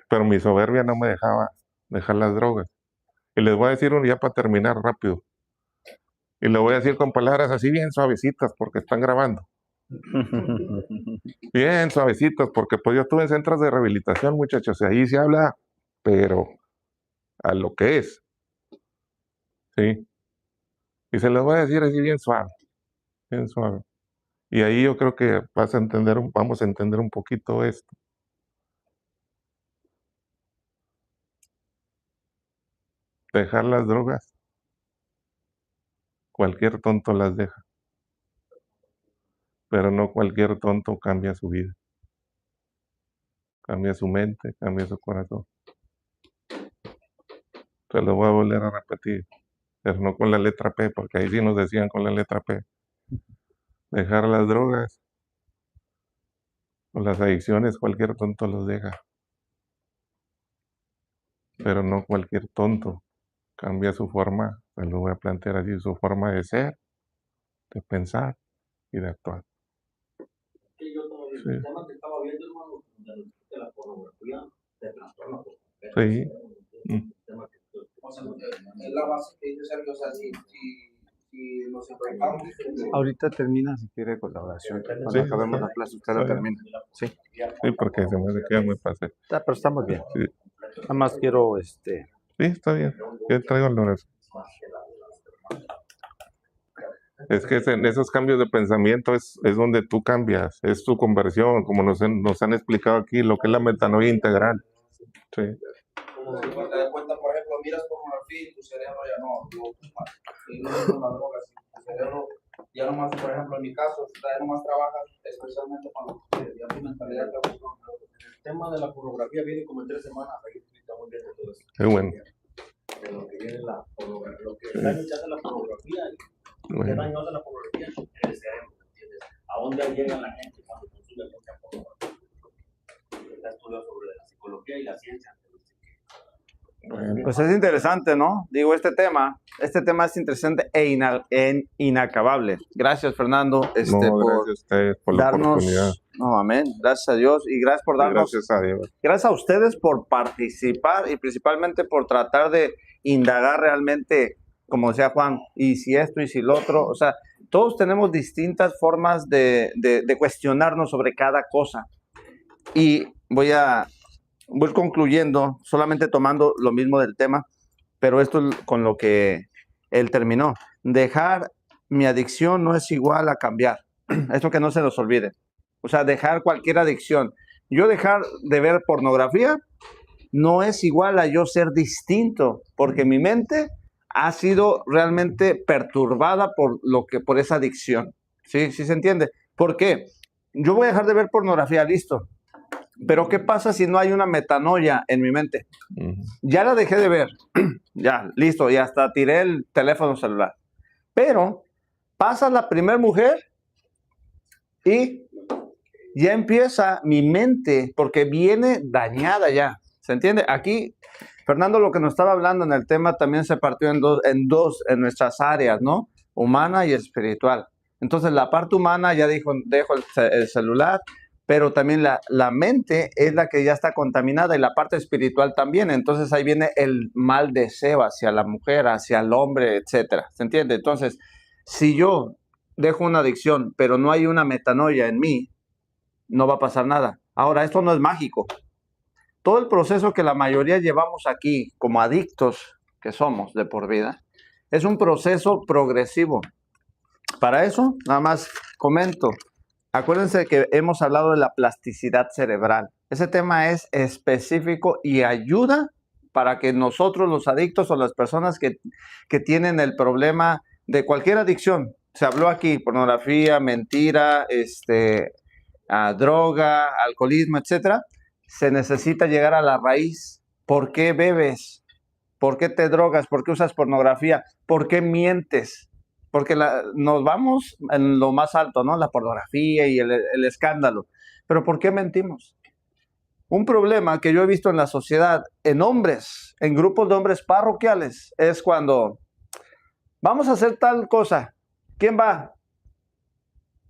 pero mi soberbia no me dejaba dejar las drogas. Y les voy a decir ya para terminar rápido. Y lo voy a decir con palabras así bien suavecitas porque están grabando. Bien suavecitas, porque pues yo estuve en centros de rehabilitación, muchachos, y ahí se habla, pero a lo que es. ¿Sí? Y se los voy a decir así bien suave, bien suave. Y ahí yo creo que vamos a entender un poquito esto. Dejar las drogas, cualquier tonto las deja, pero no cualquier tonto cambia su vida, cambia su mente, cambia su corazón. Se lo voy a volver a repetir, pero no con la letra P, porque ahí sí nos decían con la letra P. Dejar las drogas o las adicciones, cualquier tonto los deja, pero no cualquier tonto cambia su forma, se lo voy a plantear así, su forma de ser, de pensar y de actuar. Sí, yo todo Sí. el tema que estaba viendo, hermano, de la pornografía, te trastorna por completo. Sí. O sea, es la base que dice Sergio, o sea, si nos enfrentamos. Ahorita termina si quiere colaboración. Cuando Sí. acabemos la clase, usted lo Está termina. Sí. Sí, porque se me hace que ya me pasé. Pero estamos bien. Sí. Nada más quiero, Sí, está bien. Yo traigo el Lorenzo. Es que en esos cambios de pensamiento es donde tú cambias, es tu conversión, como nos han explicado aquí, lo que es la metanoia integral. Sí. Como si te das cuenta, por ejemplo, miras pornografía y tu cerebro ya no lo ocupa. Y no con las drogas, tu cerebro ya nomás, por ejemplo, en mi caso, ya nomás trabajas especialmente cuando ya tu mentalidad te ocupa. El tema de la pornografía viene como en 3 semanas, ahí está muy bien de todo eso. Qué bueno. De lo que viene la pornografía, lo que daño que hace la pornografía, lo que daño hace la pornografía es el cerebro, ¿entiendes? ¿A dónde llega la gente cuando consume mucha pornografía? Está estudiado sobre la psicología y la ciencia. Pues es interesante, ¿no? Digo, este tema es interesante e inacabable. Gracias, Fernando, Gracias por a ustedes por la oportunidad. darnos, no, amén, gracias a Dios y gracias por darnos, Gracias a Dios. gracias a ustedes por participar y principalmente por tratar de indagar realmente, como decía Juan, y si esto y si lo otro, o sea, todos tenemos distintas formas de cuestionarnos sobre cada cosa. Y voy concluyendo, solamente tomando lo mismo del tema, pero esto es con lo que él terminó. Dejar mi adicción no es igual a cambiar. Eso que no se nos olvide. O sea, dejar cualquier adicción. Yo dejar de ver pornografía no es igual a yo ser distinto, porque mi mente ha sido realmente perturbada por esa adicción. ¿Sí? ¿Sí se entiende? ¿Por qué? Yo voy a dejar de ver pornografía, listo. Pero ¿qué pasa si no hay una metanoia en mi mente? Ya la dejé de ver, ya, listo, y hasta tiré el teléfono celular. Pero pasa la primera mujer y ya empieza mi mente, porque viene dañada ya, ¿se entiende? Aquí, Fernando, lo que nos estaba hablando en el tema también se partió en dos en nuestras áreas, ¿no? Humana y espiritual. Entonces, la parte humana ya dejo el celular, pero también la mente es la que ya está contaminada y la parte espiritual también. Entonces ahí viene el mal deseo hacia la mujer, hacia el hombre, etcétera. ¿Se entiende? Entonces, si yo dejo una adicción, pero no hay una metanoia en mí, no va a pasar nada. Ahora, esto no es mágico. Todo el proceso que la mayoría llevamos aquí como adictos que somos de por vida, es un proceso progresivo. Para eso, nada más comento. Acuérdense que hemos hablado de la plasticidad cerebral. Ese tema es específico y ayuda para que nosotros, los adictos o las personas que tienen el problema de cualquier adicción, se habló aquí, pornografía, mentira, droga, alcoholismo, etcétera, se necesita llegar a la raíz. ¿Por qué bebes? ¿Por qué te drogas? ¿Por qué usas pornografía? ¿Por qué mientes? Porque nos vamos en lo más alto, ¿no? La pornografía y el escándalo. Pero ¿por qué mentimos? Un problema que yo he visto en la sociedad, en hombres, en grupos de hombres parroquiales, es cuando vamos a hacer tal cosa. ¿Quién va?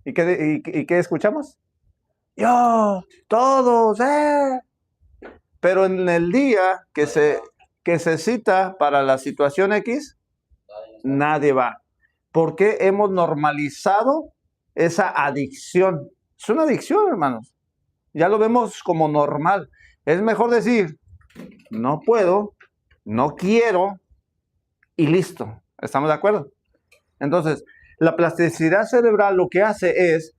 ¿Y qué escuchamos? Yo, todos, Pero en el día que se cita para la situación X, nadie va. ¿Por qué hemos normalizado esa adicción? Es una adicción, hermanos. Ya lo vemos como normal. Es mejor decir, no puedo, no quiero y listo. ¿Estamos de acuerdo? Entonces, la plasticidad cerebral lo que hace es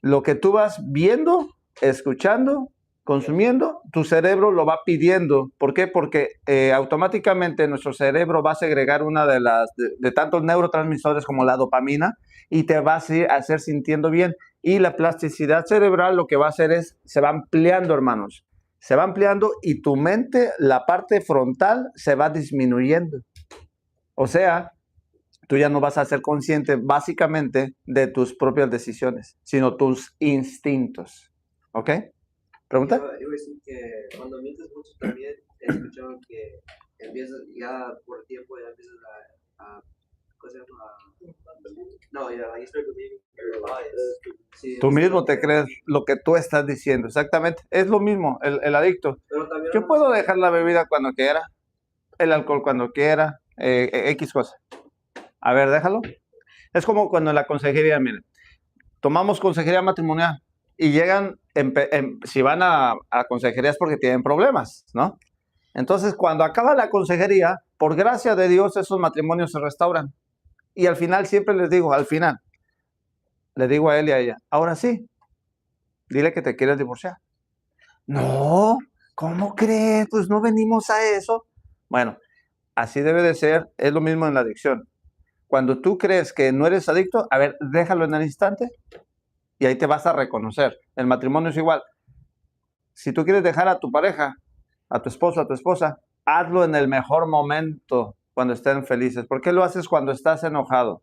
lo que tú vas viendo, escuchando, consumiendo, tu cerebro lo va pidiendo. ¿Por qué? Porque automáticamente nuestro cerebro va a segregar una de tantos neurotransmisores como la dopamina y te va a hacer sintiendo bien. Y la plasticidad cerebral lo que va a hacer es, se va ampliando, hermanos. Se va ampliando y tu mente, la parte frontal, se va disminuyendo. O sea, tú ya no vas a ser consciente básicamente de tus propias decisiones, sino tus instintos. ¿Ok? ¿Pregunta? Iba a decir que cuando mientes mucho también he escuchado que empiezas ya por tiempo, ya empiezas a ¿cómo se llama? No, ya ahí estoy conmigo. Sí, Tú mismo te crees lo que tú estás diciendo, exactamente. Es lo mismo, el adicto. Yo puedo dejar la bebida cuando quiera, el alcohol cuando quiera, X cosa. A ver, déjalo. Es como cuando en la consejería, miren, tomamos consejería matrimonial y llegan, si van a consejerías porque tienen problemas, ¿no? Entonces, cuando acaba la consejería, por gracia de Dios, esos matrimonios se restauran. Y al final, siempre les digo, al final, le digo a él y a ella, ahora sí, dile que te quieres divorciar. No, ¿cómo crees? Pues no venimos a eso. Bueno, así debe de ser, es lo mismo en la adicción. Cuando tú crees que no eres adicto, a ver, déjalo en el instante y ahí te vas a reconocer. El matrimonio es igual. Si tú quieres dejar a tu pareja, a tu esposo, a tu esposa, hazlo en el mejor momento, cuando estén felices. ¿Por qué lo haces cuando estás enojado?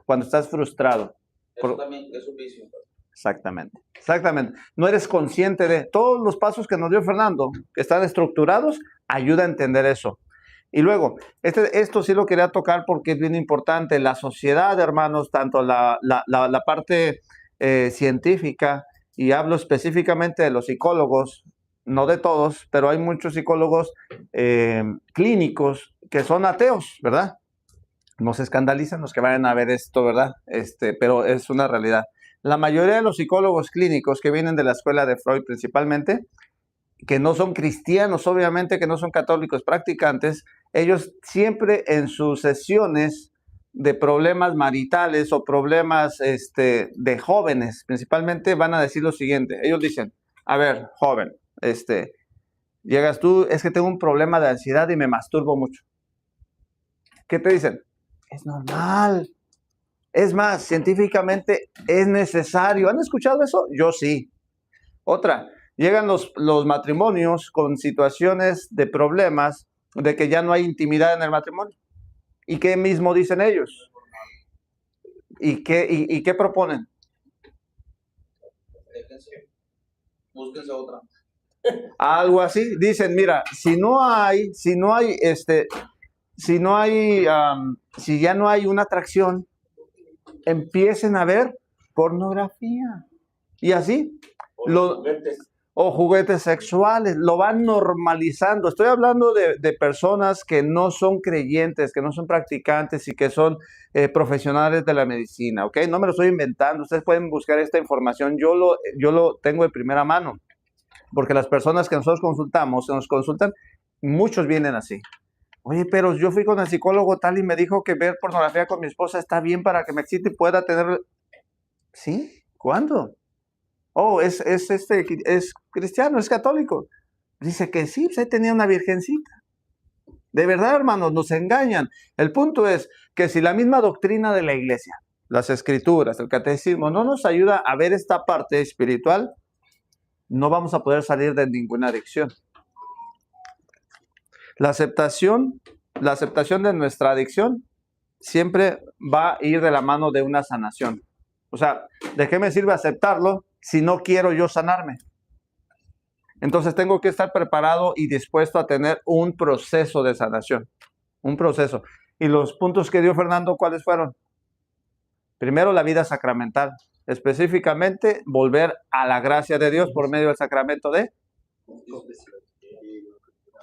Cuando estás frustrado. Eso también es un vicio. Exactamente, exactamente. No eres consciente de todos los pasos que nos dio Fernando, que están estructurados, ayuda a entender eso. Y luego, esto sí lo quería tocar porque es bien importante. La sociedad, hermanos, tanto la parte científica, y hablo específicamente de los psicólogos, no de todos, pero hay muchos psicólogos clínicos que son ateos, ¿verdad? No se escandalicen los que vayan a ver esto, ¿verdad? Pero es una realidad. La mayoría de los psicólogos clínicos que vienen de la escuela de Freud principalmente, que no son cristianos, obviamente, que no son católicos practicantes, ellos siempre en sus sesiones de problemas maritales o problemas de jóvenes, principalmente van a decir lo siguiente. Ellos dicen, a ver, joven, llegas tú, es que tengo un problema de ansiedad y me masturbo mucho. ¿Qué te dicen? Es normal. Es más, científicamente es necesario. ¿Han escuchado eso? Yo sí. Otra, llegan los matrimonios con situaciones de problemas de que ya no hay intimidad en el matrimonio. ¿Y qué mismo dicen ellos? ¿Y qué proponen? Búsquense otra. Algo así. Dicen, mira, si ya no hay una atracción, empiecen a ver pornografía. Y así. O juguetes sexuales, lo van normalizando. Estoy hablando de personas que no son creyentes, que no son practicantes y que son profesionales de la medicina, ¿ok? No me lo estoy inventando, ustedes pueden buscar esta información, yo lo tengo de primera mano, porque las personas que nosotros consultamos, nos consultan, muchos vienen así, Oye, pero yo fui con el psicólogo tal y me dijo que ver pornografía con mi esposa está bien para que me excite y pueda tener... ¿Sí? ¿Cuándo? Oh, es cristiano, es católico. Dice que sí, pues ahí tenía una virgencita. De verdad, hermanos, nos engañan. El punto es que si la misma doctrina de la iglesia, las escrituras, el catecismo, no nos ayuda a ver esta parte espiritual, no vamos a poder salir de ninguna adicción. La aceptación de nuestra adicción siempre va a ir de la mano de una sanación. O sea, ¿de qué me sirve aceptarlo si no quiero yo sanarme? Entonces tengo que estar preparado y dispuesto a tener un proceso de sanación. Un proceso. Y los puntos que dio Fernando, ¿cuáles fueron? Primero, la vida sacramental. Específicamente, volver a la gracia de Dios por medio del sacramento de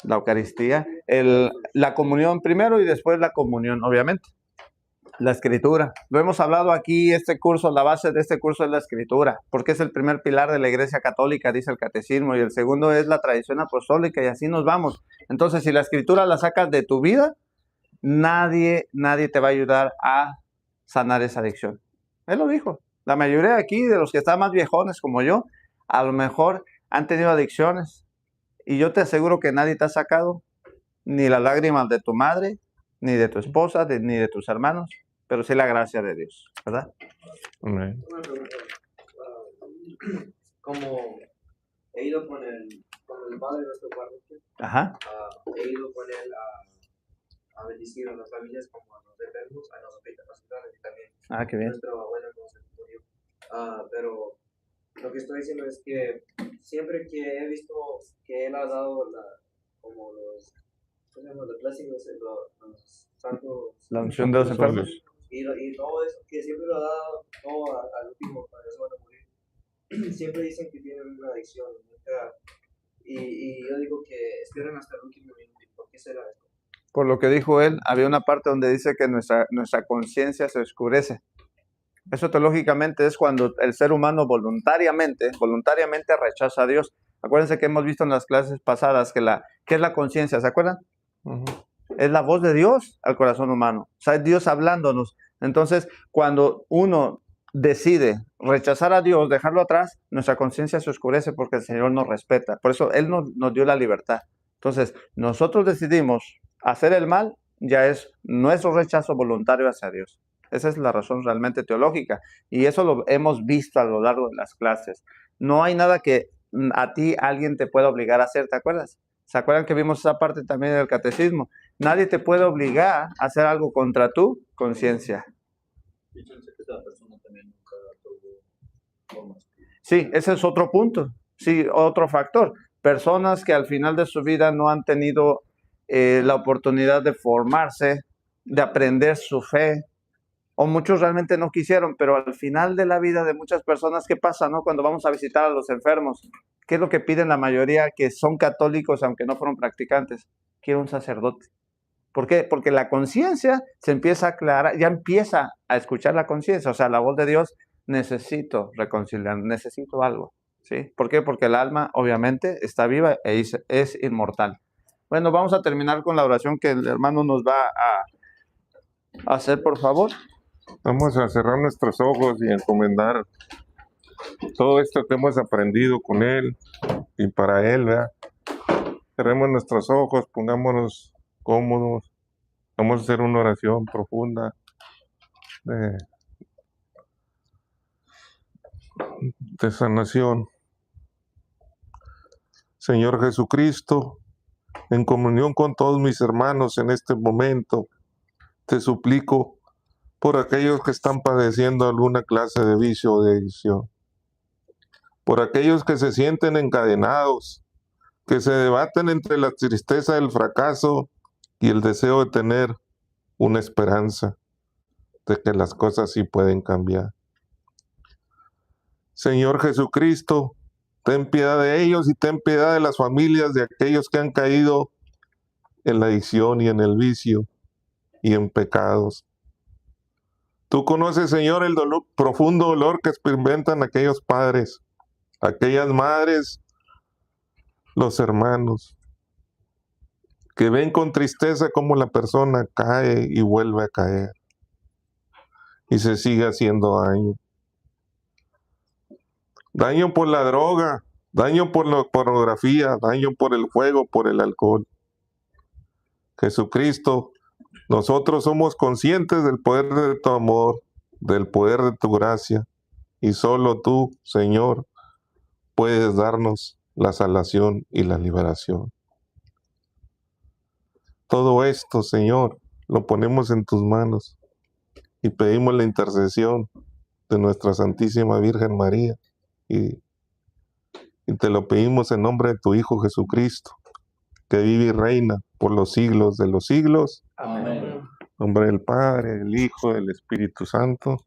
la Eucaristía. La comunión primero y después la comunión, obviamente. La escritura. Lo hemos hablado aquí, este curso, la base de este curso es la escritura, porque es el primer pilar de la Iglesia Católica, dice el catecismo, y el segundo es la tradición apostólica, y así nos vamos. Entonces, si la escritura la sacas de tu vida, nadie te va a ayudar a sanar esa adicción. Él lo dijo. La mayoría aquí, de los que están más viejones como yo, a lo mejor han tenido adicciones, y yo te aseguro que nadie te ha sacado ni las lágrimas de tu madre, ni de tu esposa, ni de tus hermanos, pero sí la gracia de Dios, ¿verdad? Amén. Como he ido con el padre de nuestro parroquia, Ajá. he ido con él a bendecir a las familias como a los enfermos, a los discapacitados y también Qué bien. nuestra abuela no se murió. Pero lo que estoy diciendo es que siempre que he visto que él ha dado los blessings, los santos, La unción de los enfermos. y todo eso, que siempre lo ha dado todo al último cuando se van a morir. Siempre dicen que tienen una adicción, y yo digo que esperan hasta el último minuto. ¿Por qué será esto? Por lo que dijo él, había una parte donde dice que nuestra conciencia se oscurece. Eso teológicamente es cuando el ser humano voluntariamente rechaza a Dios. Acuérdense que hemos visto en las clases pasadas ¿qué es la conciencia? ¿Se acuerdan? Es la voz de Dios al corazón humano. O sea, es Dios hablándonos. Entonces, cuando uno decide rechazar a Dios, dejarlo atrás, nuestra conciencia se oscurece porque el Señor nos respeta. Por eso Él nos dio la libertad. Entonces, nosotros decidimos hacer el mal, ya es nuestro rechazo voluntario hacia Dios. Esa es la razón realmente teológica. Y eso lo hemos visto a lo largo de las clases. No hay nada que a ti alguien te pueda obligar a hacer, ¿te acuerdas? ¿Se acuerdan que vimos esa parte también del catecismo? Nadie te puede obligar a hacer algo contra tu conciencia. Sí, ese es otro punto. Sí, otro factor. Personas que al final de su vida no han tenido la oportunidad de formarse, de aprender su fe, o muchos realmente no quisieron, pero al final de la vida de muchas personas, ¿qué pasa, no? Cuando vamos a visitar a los enfermos, ¿qué es lo que piden la mayoría que son católicos, aunque no fueron practicantes? Quiero un sacerdote. ¿Por qué? Porque la conciencia se empieza a aclarar, ya empieza a escuchar la conciencia, o sea, la voz de Dios, necesito reconciliar, necesito algo, ¿sí? ¿Por qué? Porque el alma, obviamente, está viva e es inmortal. Bueno, vamos a terminar con la oración que el hermano nos va a hacer, por favor. Vamos a cerrar nuestros ojos y encomendar todo esto que hemos aprendido con él y para él, ¿verdad? Cerremos nuestros ojos, pongámonos cómodos. Vamos a hacer una oración profunda de sanación. Señor Jesucristo, en comunión con todos mis hermanos en este momento, te suplico por aquellos que están padeciendo alguna clase de vicio o de adicción, por aquellos que se sienten encadenados, que se debaten entre la tristeza del fracaso y el deseo de tener una esperanza de que las cosas sí pueden cambiar. Señor Jesucristo, ten piedad de ellos y ten piedad de las familias de aquellos que han caído en la adicción y en el vicio y en pecados. Tú conoces, Señor, el dolor, profundo dolor que experimentan aquellos padres, aquellas madres, los hermanos, que ven con tristeza cómo la persona cae y vuelve a caer y se sigue haciendo daño. Daño por la droga, daño por la pornografía, daño por el juego, por el alcohol. Jesucristo, nosotros somos conscientes del poder de tu amor, del poder de tu gracia, y solo tú, Señor, puedes darnos la salvación y la liberación. Todo esto, Señor, lo ponemos en tus manos y pedimos la intercesión de nuestra Santísima Virgen María y te lo pedimos en nombre de tu Hijo Jesucristo, que vive y reina por los siglos de los siglos. Amén. En nombre del Padre, del Hijo, del Espíritu Santo.